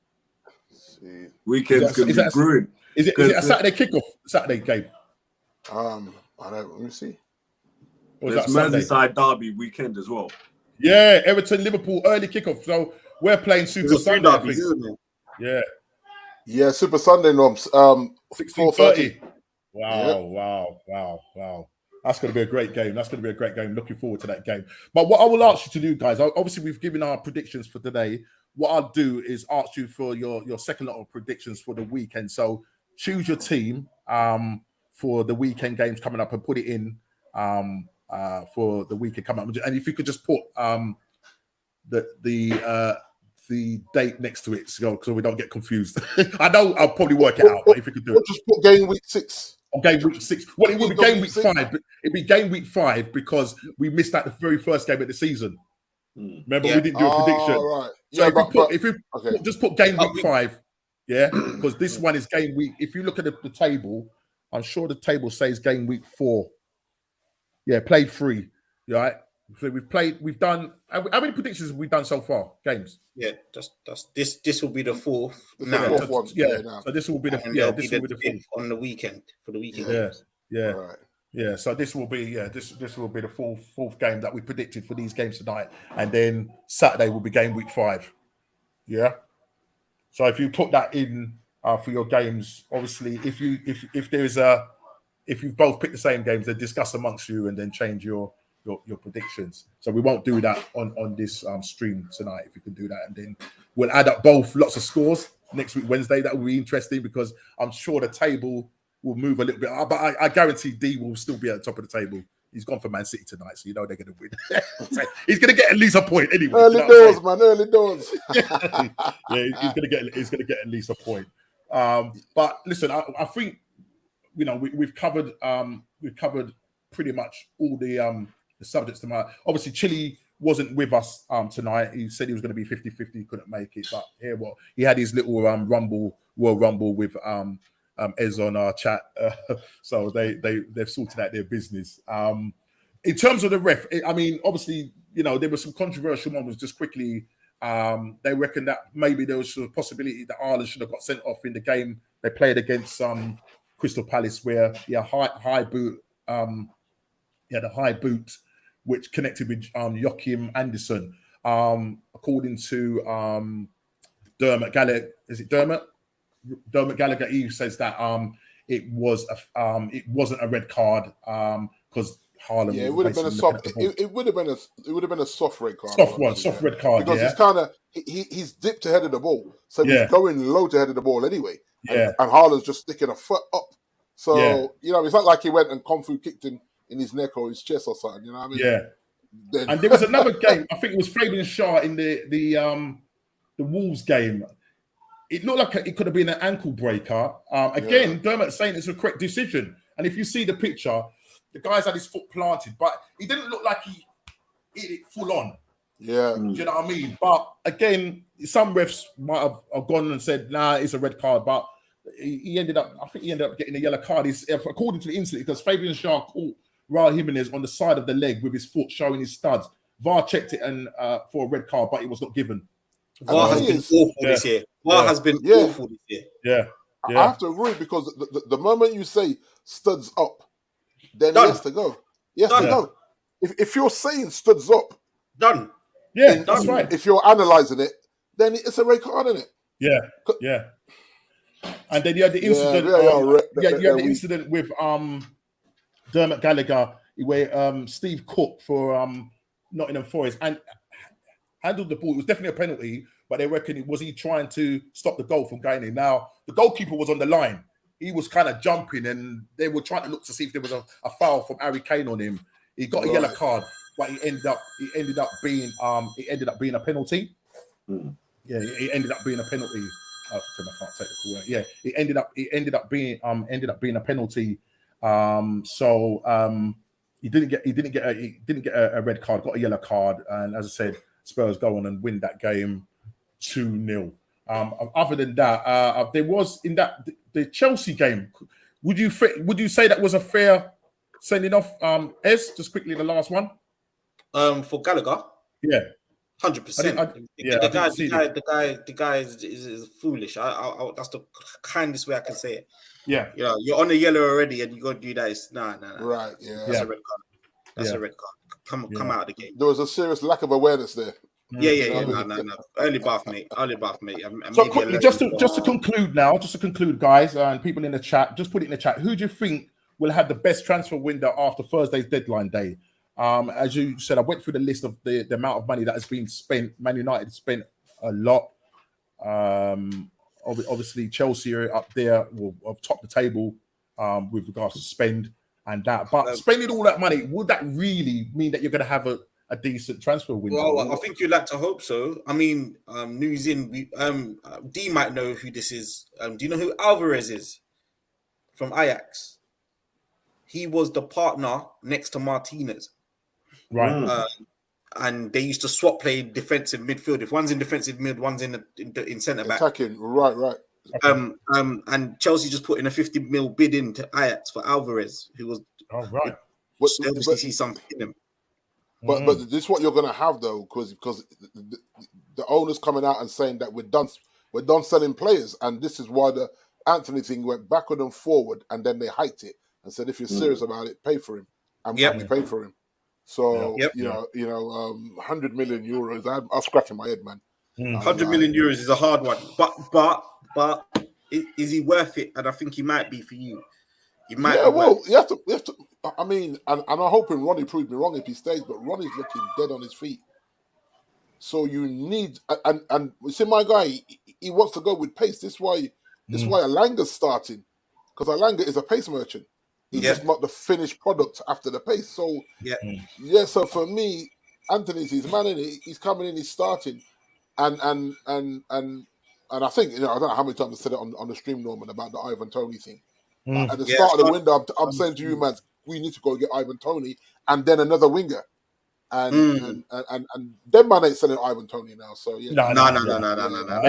Weekend's going to be brewing. Is it a Saturday kickoff? Saturday game? I don't. Let me see. Or There's Merseyside derby weekend as well. Yeah, Everton, Liverpool, early kickoff. So we're playing Super Sunday. Derby, Yeah, Super Sunday, Norms. 16:30. Wow. That's going to be a great game. Looking forward to that game. But what I will ask you to do, guys, obviously we've given our predictions for today. What I'll do is ask you for your second lot of predictions for the weekend. So choose your team for the weekend games coming up and put it in for the weekend coming up. And if you could just put the date next to it so we don't get confused. I know I'll probably work it out, but if you could do it. Just put game week 6. Game week 6. Well, it would be game week 5. But it'd be game week 5 because we missed out the very first game of the season. Remember, we didn't do a prediction. Right. So if you just put game week 5, because this one is game week. If you look at the table, I'm sure the table says game week 4. Yeah, played 3. Right. So we've done. How many predictions have we done so far? Games. Yeah, this will be the 4th. So this will be the 4th on the weekend for the weekend. Yeah. So this will be this will be the fourth game that we predicted for these games tonight, and then Saturday will be game week 5. Yeah. So if you put that in for your games, obviously, if you've both picked the same games, then discuss amongst you and then change your predictions. So we won't do that on this stream tonight. If you can do that, and then we'll add up both lots of scores next week Wednesday. That will be interesting because I'm sure the table will move a little bit. But I guarantee D will still be at the top of the table. He's gone for Man City tonight, so you know they're going to win. He's going to get at least a point anyway. Early doors, man. Early doors. He's going to get at least a point. But listen, I think we've covered pretty much all the subjects tonight. Obviously, Chile wasn't with us tonight. He said he was going to be 50-50. He couldn't make it, but he had his little Royal Rumble with Ez on our chat, so they've sorted out their business. In terms of the ref, I mean, obviously, there were some controversial moments. Just quickly, they reckon that maybe there was a possibility that Ireland should have got sent off in the game they played against Crystal Palace, where high boot, the high boot, which connected with Joachim Anderson. According to Dermot Gallagher, is it Dermot? Dermot Gallagher, he says that it wasn't a red card because Haaland. Yeah, it would have been a soft. It would have been a soft red card. Soft red card. Because it's kind of he's dipped ahead of the ball, so he's going low to head of the ball anyway. And Haaland's just sticking a foot up. So it's not like he went and Kung Fu kicked him in his neck or his chest or something. You know what I mean? Yeah. Then... And there was another game. I think it was Fabian Schär in the Wolves game. It looked like it could have been an ankle breaker. Again, Dermot's saying it's a correct decision. And if you see the picture, the guy's had his foot planted, but he didn't look like he hit it full on. Yeah. Do you know what I mean? But again, some refs might have gone and said, nah, it's a red card. But he ended up, I think he ended up getting a yellow card. According to the incident, because Fabian Schär caught Raul Jimenez on the side of the leg with his foot showing his studs. VAR checked it and for a red card, but it was not given. VAR has been awful this year. VAR has been awful this year. Yeah. I have to agree, because the moment you say studs up, then he has to go. He has to go. If you're saying studs up, done. Yeah, that's right. If you're analysing it, then it's a red card, isn't it? Yeah, yeah. And then you had the incident. You had the incident with Dermot Gallagher, where Steve Cook for Nottingham Forest and handled the ball. It was definitely a penalty, but they reckon was he trying to stop the goal from going in. Now the goalkeeper was on the line. He was kind of jumping, and they were trying to look to see if there was a foul from Harry Kane on him. He got a yellow card, but it ended up being a penalty. Yeah, it ended up being a penalty. I can't take the call. Yeah, it ended up being a penalty. So he didn't get a red card, got a yellow card, and as I said, Spurs go on and win that game 2-0. Other than that, there was in the Chelsea game. Would you say that was a fair sending off? Just quickly, the last one. For Gallagher. Yeah. 100%. The guy is foolish. That's the kindest way I can say it. Yeah. You know, you're on the yellow already, and you got to do that. It's nah. Right. Yeah. That's a red card. That's a red card. Come out of the game. There was a serious lack of awareness there. Yeah. No. Early bath, mate. So quickly, just to conclude, guys, and people in the chat, just put it in the chat. Who do you think will have the best transfer window after Thursday's deadline day? As you said, I went through the list of the amount of money that has been spent. Man United spent a lot. Obviously, Chelsea are up there, will top the table with regards to spend and that. But spending all that money, would that really mean that you're going to have a decent transfer window? Well, I think you'd like to hope so. I mean, news in. D might know who this is. Do you know who Alvarez is from Ajax? He was the partner next to Martinez. Right. And they used to swap play defensive midfield. If one's in defensive mid, one's in centre back. Attacking. Right. And Chelsea just put in a 50 mil bid into Ajax for Alvarez, who was right. They obviously see something in him. But this is what you're going to have though, because the owner's coming out and saying that we're done selling players, and this is why the Anthony thing went backward and forward, and then they hiked it and said, if you're serious about it, pay for him, and we paid for him. So you know, 100 million euros. I'm scratching my head, man. 100 million euros is a hard one, but is he worth it? And I think he might be for you. He might. Yeah, well, you have to. I mean, and I'm hoping Ronnie proves me wrong if he stays, but Ronnie's looking dead on his feet. So you need, and you see, my guy, he wants to go with pace. This is why Alanga's starting, because Alanga is a pace merchant. He's just not the finished product after the pace. So so for me, Anthony's his man in it. He's coming in, he's starting, and I think, I don't know how many times I said it on the stream, Norman, about the Ivan Toney thing. At the start of the window, I'm saying to you, man, we need to go get Ivan Toney and then another winger. And them man ain't selling Ivan Toney now. So No.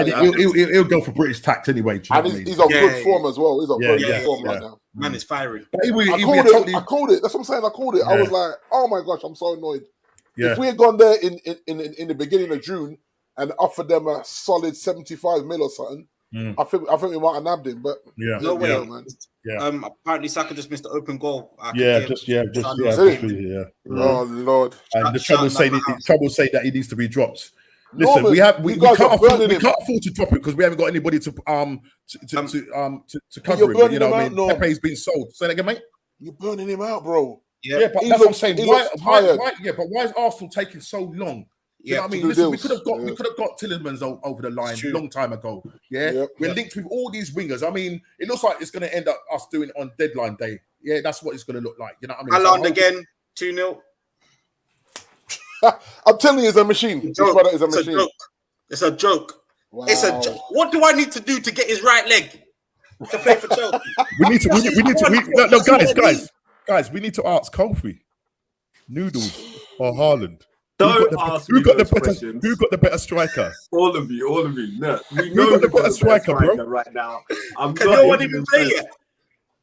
He'll go for British tact anyway. And he's on good form as well. He's on very good form right now. Man is firing. I called it. That's what I'm saying. I called it. I was like, oh my gosh, I'm so annoyed. If we had gone there in the beginning of June and offered them a solid 75 mil or something, I think we might have nabbed him. But no way, man. Apparently Saka just missed the open goal. Oh Lord! And the trouble say that he needs to be dropped. Listen, Norman, we can't afford to drop it because we haven't got anybody to cover him. You know what I mean? Pepe's been sold. Say that again, mate. You're burning him out, bro. Yeah, but that's what I'm saying. Why is Arsenal taking so long? You know what I mean? Listen, we could have got Tielemans over the line a long time ago. We're linked with all these wingers. I mean, it looks like it's going to end up us doing it on deadline day. yeah, that's what it's going to look like. You know what I mean? Haaland again, 2-0. I'm telling you, it's a machine. This brother is a machine. It's a joke. Wow. It's a joke. What do I need to do to get his right leg to play for Chelsea? We need to. Guys, we need to ask Kofi, Noodles or Haaland. Don't ask me those questions. Who got the better striker? All of you. No, we Who know got the better striker, bro? right now. Can no one even play yet?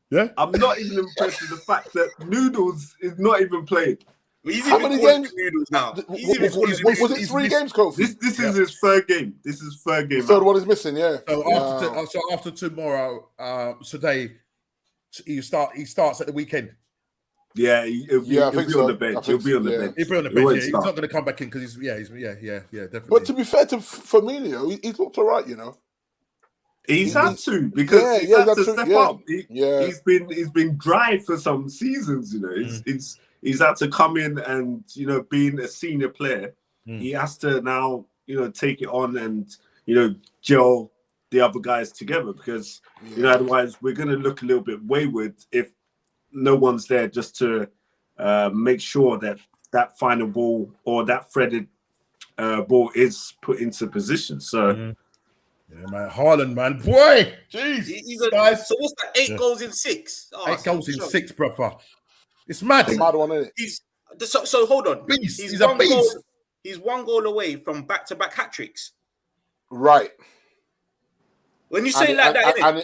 Yeah, I'm not even impressed with the fact that Noodles is not even played. He's How even many calling games? Noodles now. Was it 3 games, Kofi? This is his third game. This is third game. Third one is missing. Yeah. So after tomorrow, today, he starts at the weekend. Yeah, he'll be on the bench. He'll be on the bench. He'll be on the bench. Yeah. He's not going to come back in because he's definitely. But to be fair to Firmino, he's looked all right, you know. He's had to because he's had to step up. He's been dry for some seasons, you know. He's had to come in and, you know, being a senior player, he has to now, you know, take it on and, you know, gel the other guys together because, you know, otherwise we're going to look a little bit wayward if no one's there just to make sure that final ball or that threaded ball is put into position. So, yeah, man, Haaland, man, boy, jeez, guys. So what's that? 8 goals in 6? Oh, 8 goals in 6, brother. It's mad. It's mad one, isn't it? So hold on. Beast. He's a beast. He's 1 goal away from back-to-back hat tricks. Right. When you say that, I'm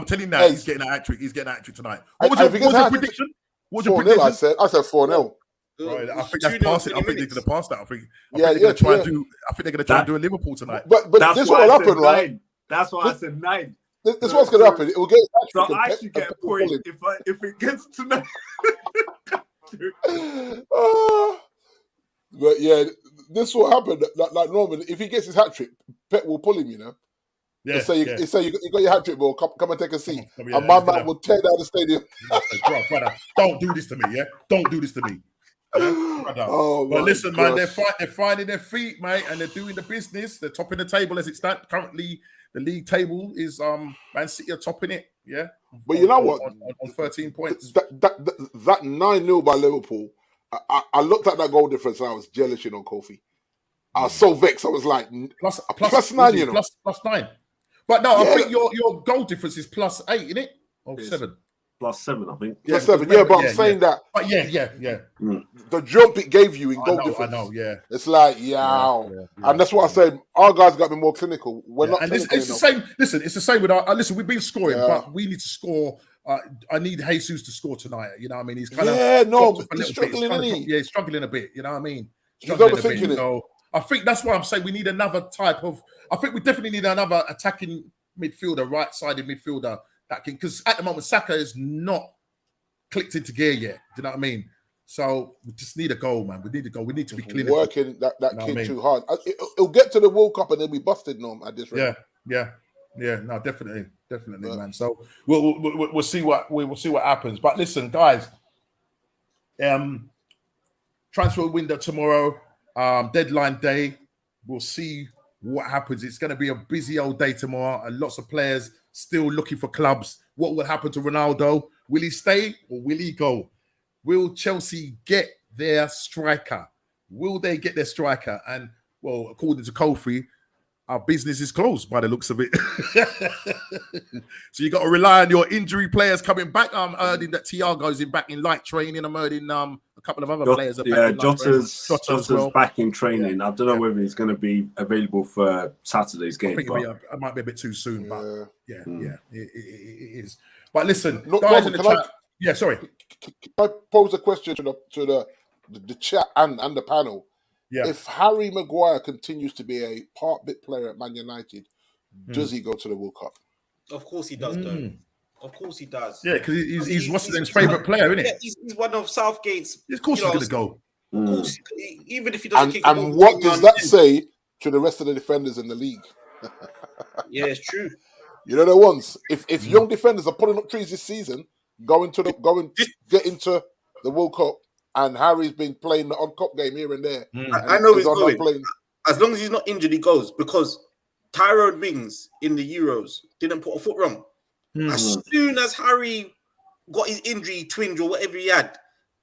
telling you now, he's getting a hat trick. He's getting a hat trick tonight. What was your prediction? What was your prediction? I said 4-0. Right, I think that's past it. I think they're going to pass that. I think they're going to try and do. I think they're going to try and do a Liverpool tonight. But this will happen, right? That's why I said 9. This is what's going to happen. It will get. So I should get a point if it gets to 9. But yeah, this will happen. Like normally, if he gets his hat trick, Pep will pull him. You know. Yeah. Say you got your hat trick, ball. Come and take a seat. And my man will tear down the stadium. Brother, don't do this to me. Yeah, don't do this to me. Oh, but listen, man, they're finding their feet, mate, and they're doing the business. They're topping the table as it stands. Currently, the league table is Man City are topping it. Yeah, but you know what? On 13 points. That 9-0 by Liverpool. I looked at that goal difference and I was jealous, you know, Kofi. I was so vexed. I was like, plus 9, you know, plus 9. But no, I think your goal difference is plus 8, isn't it? Or 7. Plus 7, I think. Plus 7, but I'm saying that. But yeah. The jump it gave you in goal difference. I know, yeah. It's like, and that's what I said. Our guys got to be more clinical. We're not. And it's the same. Listen, it's the same with our. Listen, we've been scoring, but we need to score. I need Jesus to score tonight. You know what I mean? He's kind of he's struggling, isn't he? Yeah, he's struggling a bit. You know what I mean? He's overthinking it. So I think that's why I'm saying we need another type of. I think we definitely need another attacking midfielder, right-sided midfielder that can. Because at the moment, Saka is not clicked into gear yet. Do you know what I mean? So we just need a goal, man. We need a goal. We need to be clinical. Working that kid too hard. It'll get to the World Cup and they'll be busted, at this rate. Yeah. No, definitely, man. So we'll see what happens. But listen, guys, transfer window tomorrow, deadline day. We'll see what happens. It's going to be a busy old day tomorrow, and lots of players still looking for clubs. What will happen to Ronaldo? Will he stay or will he go? Will Chelsea get their striker? Will they get their striker? And, well, according to Kofi, our business is closed by the looks of it. So you got to rely on your injury players coming back. I'm hearing that Thiago's back in light training. I'm hearing a couple of other players are back. Jota's back in training. I don't know whether he's going to be available for Saturday's game. I think it might be a bit too soon, but it is. But listen, guys in the chat. Sorry. Can I pose a question to the chat and the panel? Yeah. If Harry Maguire continues to be a part-bit player at Man United, does he go to the World Cup? Of course he does, though. Of course he does. Yeah, because he's what's his favourite player, isn't it? Yeah, he's one of Southgate's. Of course he's going to go. Of course, even if he doesn't kick. And what does that say to the rest of the defenders in the league? Yeah, it's true. You know the ones. If young defenders are pulling up trees this season, get into the World Cup, and Harry's been playing the odd cup game here and there. I know he's going. As long as he's not injured, he goes, because Tyrone Mings in the Euros didn't put a foot wrong. As soon as Harry got his injury, twinge or whatever he had,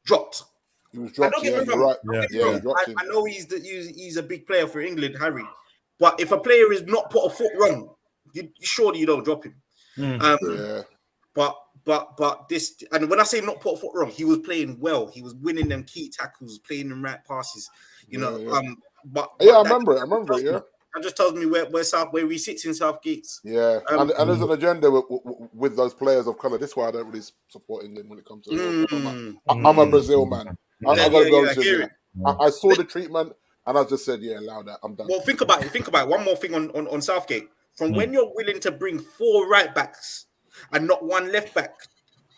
dropped. He was dropped. I don't get me You're wrong. right. Yeah. I know he's a big player for England, Harry. But if a player is not put a foot wrong, surely you don't drop him. But this, and when I say not put a foot wrong, he was playing well. He was winning them key tackles, playing them right passes. But I remember it. Yeah. That just tells me where he sits in Southgate's. Yeah, and there's an agenda with those players of colour. This is why I don't really support England when it comes to. I'm a Brazil man. I saw the treatment, and I just said, allow that. I'm done. Well, think about it. One more thing on Southgate. From when you're willing to bring 4 right backs and not 1 left back,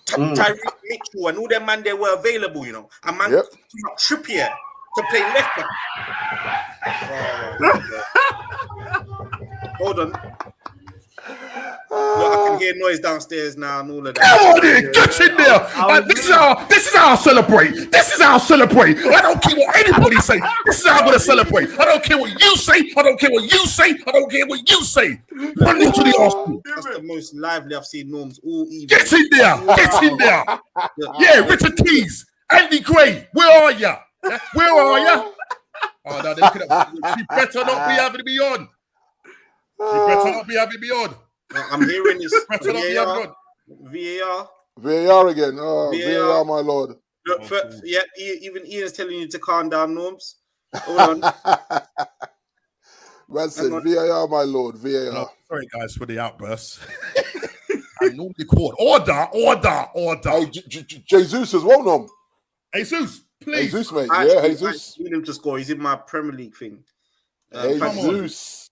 Tyreek Mitchell and all them man they were available, and man Trippier to play left back. Hold on. I can hear noise downstairs now and all of that. Come on in, get in there. This is how I celebrate. This is how I celebrate. I don't care what anybody say. This is how I'm going to celebrate. I don't care what you say. I don't care what you say. I don't care what you say. 1-0 to the Arsenal. That's the most lively I've seen Norms all evening. Get in there. Get in there. Yeah, Richard Keys, Andy Gray, where are ya? Where are ya? Oh, no, she better not be having me on. She better not be having me on. I'm hearing this. VAR again. Oh, VAR, my lord. Look, even Ian's telling you to calm down, Norms. Hold on. Man said, VAR, my lord. VAR. No, sorry, guys, for the outburst. I normally call order. Hey, Jesus as well, Nom. Jesus, please. Jesus, mate. Jesus. I need him to score. He's in my Premier League thing. Jesus.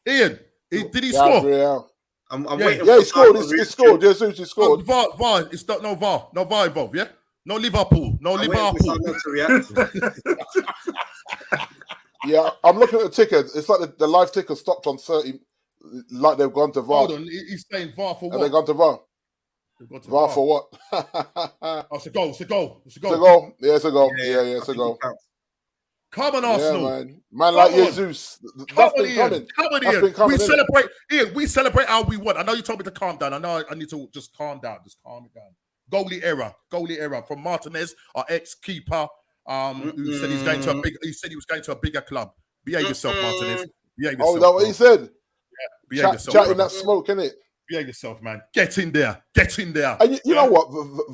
Ian, did he score? Gabriel. I'm waiting. Yeah, he scored. He scored. Jesus, he scored. VAR. It's not no VAR involved. Yeah, no Liverpool. Yeah, I'm looking at the ticket. It's like the live ticker stopped on 30, like they've gone to VAR. Hold on, he's saying VAR for what? Have they gone to VAR? VAR for what? Oh, it's a goal. It's a goal. Yeah, it's a goal. Yeah, it's a goal. Come on, Arsenal. Yeah, man like Jesus. Come on, Ian. We celebrate how we want. I know you told me to calm down. I know I need to just calm down. Just calm it down. Goalie error from Martinez, our ex-keeper, who said he was going to a bigger club. Behave yourself, Martinez. Behave yourself. Oh, is that what he said? Yeah, behave yourself. Chatting that smoke, innit? Behave yourself, man. Get in there. And you know what?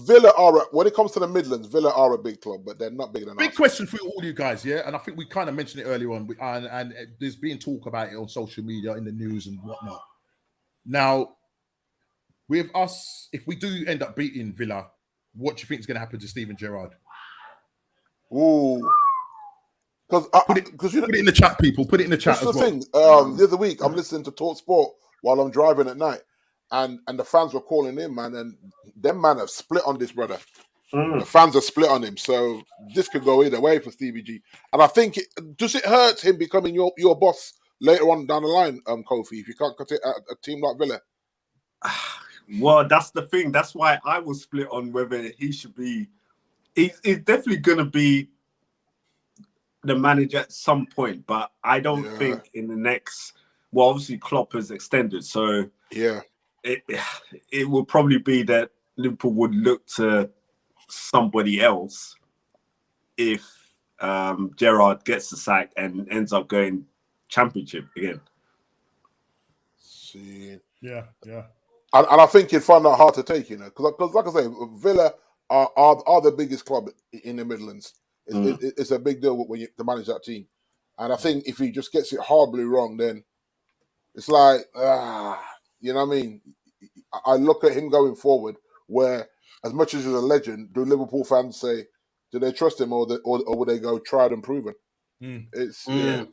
Villa when it comes to the Midlands, Villa are a big club, but they're not bigger than us. Big question for all you guys, yeah? And I think we kind of mentioned it earlier on, and there's been talk about it on social media, in the news and whatnot. Now, with us, if we do end up beating Villa, what do you think is going to happen to Steven Gerrard? Ooh. Put it in the chat, people. Put it in the chat as well. Thing. The other week, I'm listening to Talk Sport while I'm driving at night. And the fans were calling in, man, and them man have split on this brother. The fans are split on him, so this could go either way for Stevie G. And I think does it hurt him becoming your boss later on down the line, Kofi, if you can't cut it at a team like Villa? Well, that's the thing. That's why I was split on whether he should be. He's definitely going to be the manager at some point, but I don't think in the next. Well, obviously Klopp has extended, so yeah. It will probably be that Liverpool would look to somebody else if Gerrard gets the sack and ends up going Championship again. See, yeah, and I think you'd find that hard to take, because like I say, Villa are the biggest club in the Midlands. It's a big deal when you to manage that team, and I think if he just gets it horribly wrong, then it's like you know what I mean. I look at him going forward, where as much as he's a legend, do Liverpool fans say, do they trust him, or would they go tried and proven? It's well,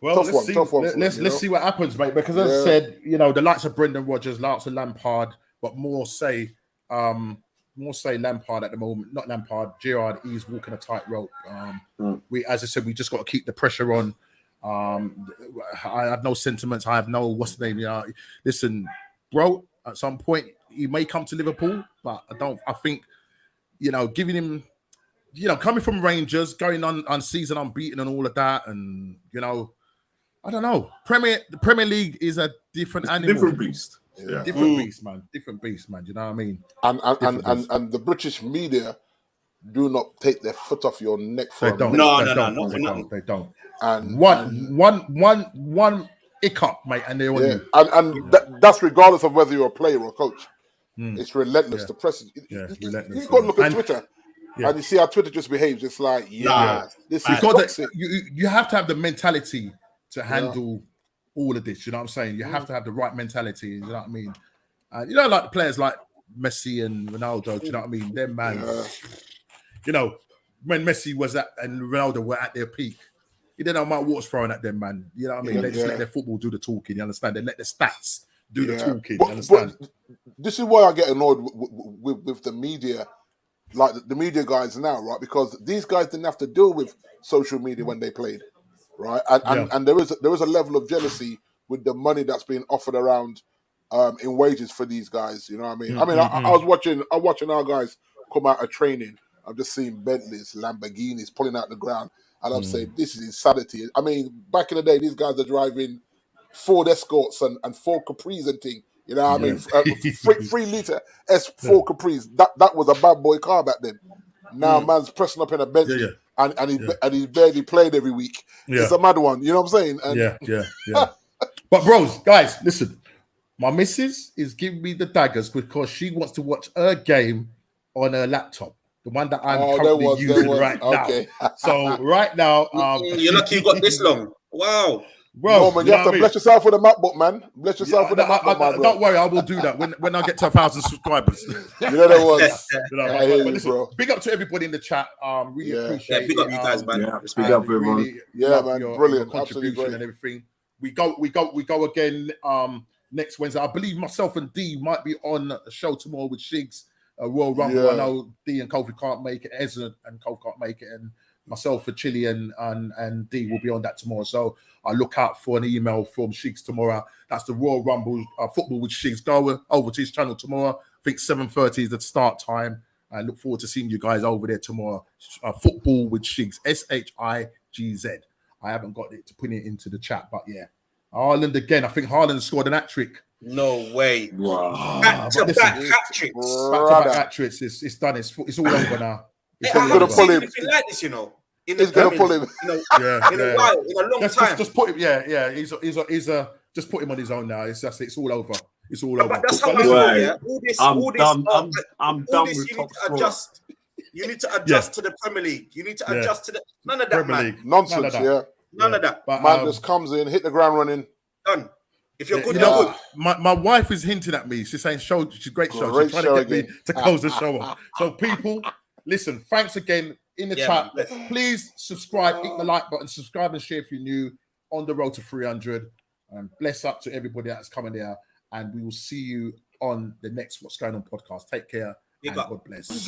let's see what happens, mate. Because as I said, the likes of Brendan Rodgers, likes of Lampard, but more say Lampard at the moment, not Lampard. Gerrard, he's walking a tightrope. As I said, we just got to keep the pressure on. I have no sentiments. I have no what's the name. Listen, bro. At some point, he may come to Liverpool, but I think, giving him, coming from Rangers, going on season unbeaten and all of that, and I don't know. The Premier League is a different animal. Different beast. Different beast, man. Different beast, man. Do you know what I mean? And the British media do not take their foot off your neck for a minute. No. They don't. And one hiccup, mate, and they're on you. And that's regardless of whether you're a player or a coach. It's relentless. The press. Relentless. You've got to look at Twitter. And you see how Twitter just behaves. It's like, this is toxic. You have to have the mentality to handle all of this. You know what I'm saying? You have to have the right mentality. You know what I mean? You know, like the players like Messi and Ronaldo. Do you know what I mean? Them man. You know, when Messi was at and Ronaldo were at their peak, you didn't know how much water's thrown at them, man. You know what I mean? They just let their football do the talking. You understand? They let the stats do the talking. You understand? But this is why I get annoyed with the media. Like the media guys now, right? Because these guys didn't have to deal with social media when they played, right? And there is a level of jealousy with the money that's being offered around in wages for these guys. You know what I mean? I was watching our guys come out of training. I've just seen Bentleys, Lamborghinis pulling out the ground, and I'm saying this is insanity. I mean, back in the day, these guys are driving Ford Escorts and Ford Capris and thing. You know what I mean? 3 liter S4 Capris. That was a bad boy car back then. Now man's pressing up in a Bentley and he's barely played every week. It's a mad one. You know what I'm saying? And But bros, guys, listen. My missus is giving me the daggers because she wants to watch her game on her laptop. The one that I'm currently using right now. So right now, you're lucky you got this long. Wow. Bro, Norman, you have to bless yourself with a MacBook, man. Bless yourself with a MacBook, man. Don't worry, I will do that when I get to 1,000 subscribers. You know that was. I hear you, bro. Big up to everybody in the chat. Really appreciate it. Big up you guys, man. Big up everyone. Really man, brilliant. Contribution and everything. We go again next Wednesday. I believe myself and D might be on a show tomorrow with Shigs, Royal Rumble. I know D and Kofi can't make it. Ezra and Kofi can't make it, and myself for Chile and D will be on that tomorrow. So I look out for an email from Shigs tomorrow. That's the Royal Rumble football with Shigs. Go over to his channel tomorrow. I think 7:30 is the start time. I look forward to seeing you guys over there tomorrow. Football with Shigs, SHIGZ. I haven't got it to put it into the chat, but yeah. Haaland again. I think Haaland scored an hat-trick. No way. Wow. Back-to-back hat-tricks. Back-to-back hat-tricks. It's done. It's all over now. I haven't seen anything like this, you know. He's going to pull him. In a while, in a long time. Just put him. Yeah. He's just put him on his own now. It's all over. It's all over. But that's how I feel. Yeah. I'm done with top scorer. You need to adjust to the Premier League. You need to adjust to the none of that, Premier man. League. Nonsense. None of that. But, man just comes in, hit the ground running. Done. If you're good, you know, my wife is hinting at me. She's saying, "Show, she's a great show." She's trying to get me to close the show off. So, people, listen. Thanks again in the chat. Please subscribe, hit the like button, subscribe and share if you're new. On the road to 300. And bless up to everybody that's coming there. And we will see you on the next What's Going On podcast. Take care and God bless.